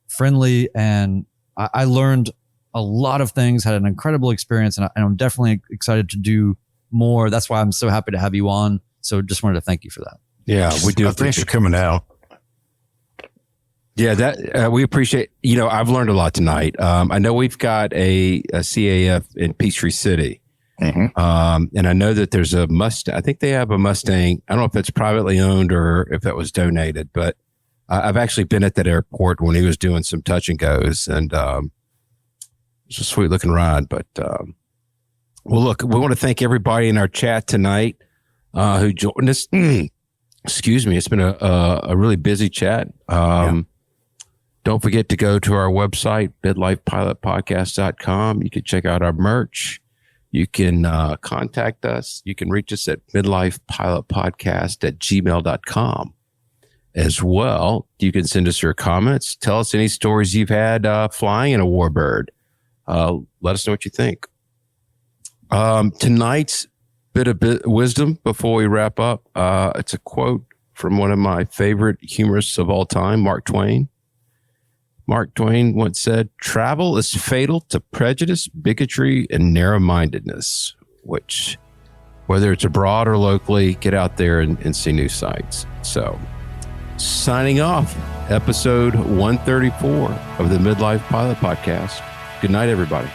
friendly. And I learned a lot of things, had an incredible experience, and I'm definitely excited to do more. That's why I'm so happy to have you on. So just wanted to thank you for that. Yeah, we do. Thanks for coming out. Yeah, that we appreciate. I've learned a lot tonight. I know we've got a CAF in Peachtree City, and I know that there's a Mustang. I think they have a Mustang. I don't know if it's privately owned or if that was donated, but I've actually been at that airport when he was doing some touch and goes, and it's a sweet looking ride. But well, look, we want to thank everybody in our chat tonight who joined us. Excuse me, it's been a really busy chat. Don't forget to go to our website, midlifepilotpodcast.com. You can check out our merch. You can contact us. You can reach us at midlifepilotpodcast@gmail.com. As well, you can send us your comments. Tell us any stories you've had flying in a Warbird. Let us know what you think. Tonight's bit of wisdom before we wrap up. It's a quote from one of my favorite humorists of all time, Mark Twain. Mark Twain once said, "Travel is fatal to prejudice, bigotry, and narrow-mindedness," which, whether it's abroad or locally, get out there and see new sights. So, signing off, episode 134 of the Midlife Pilot Podcast. Good night, everybody.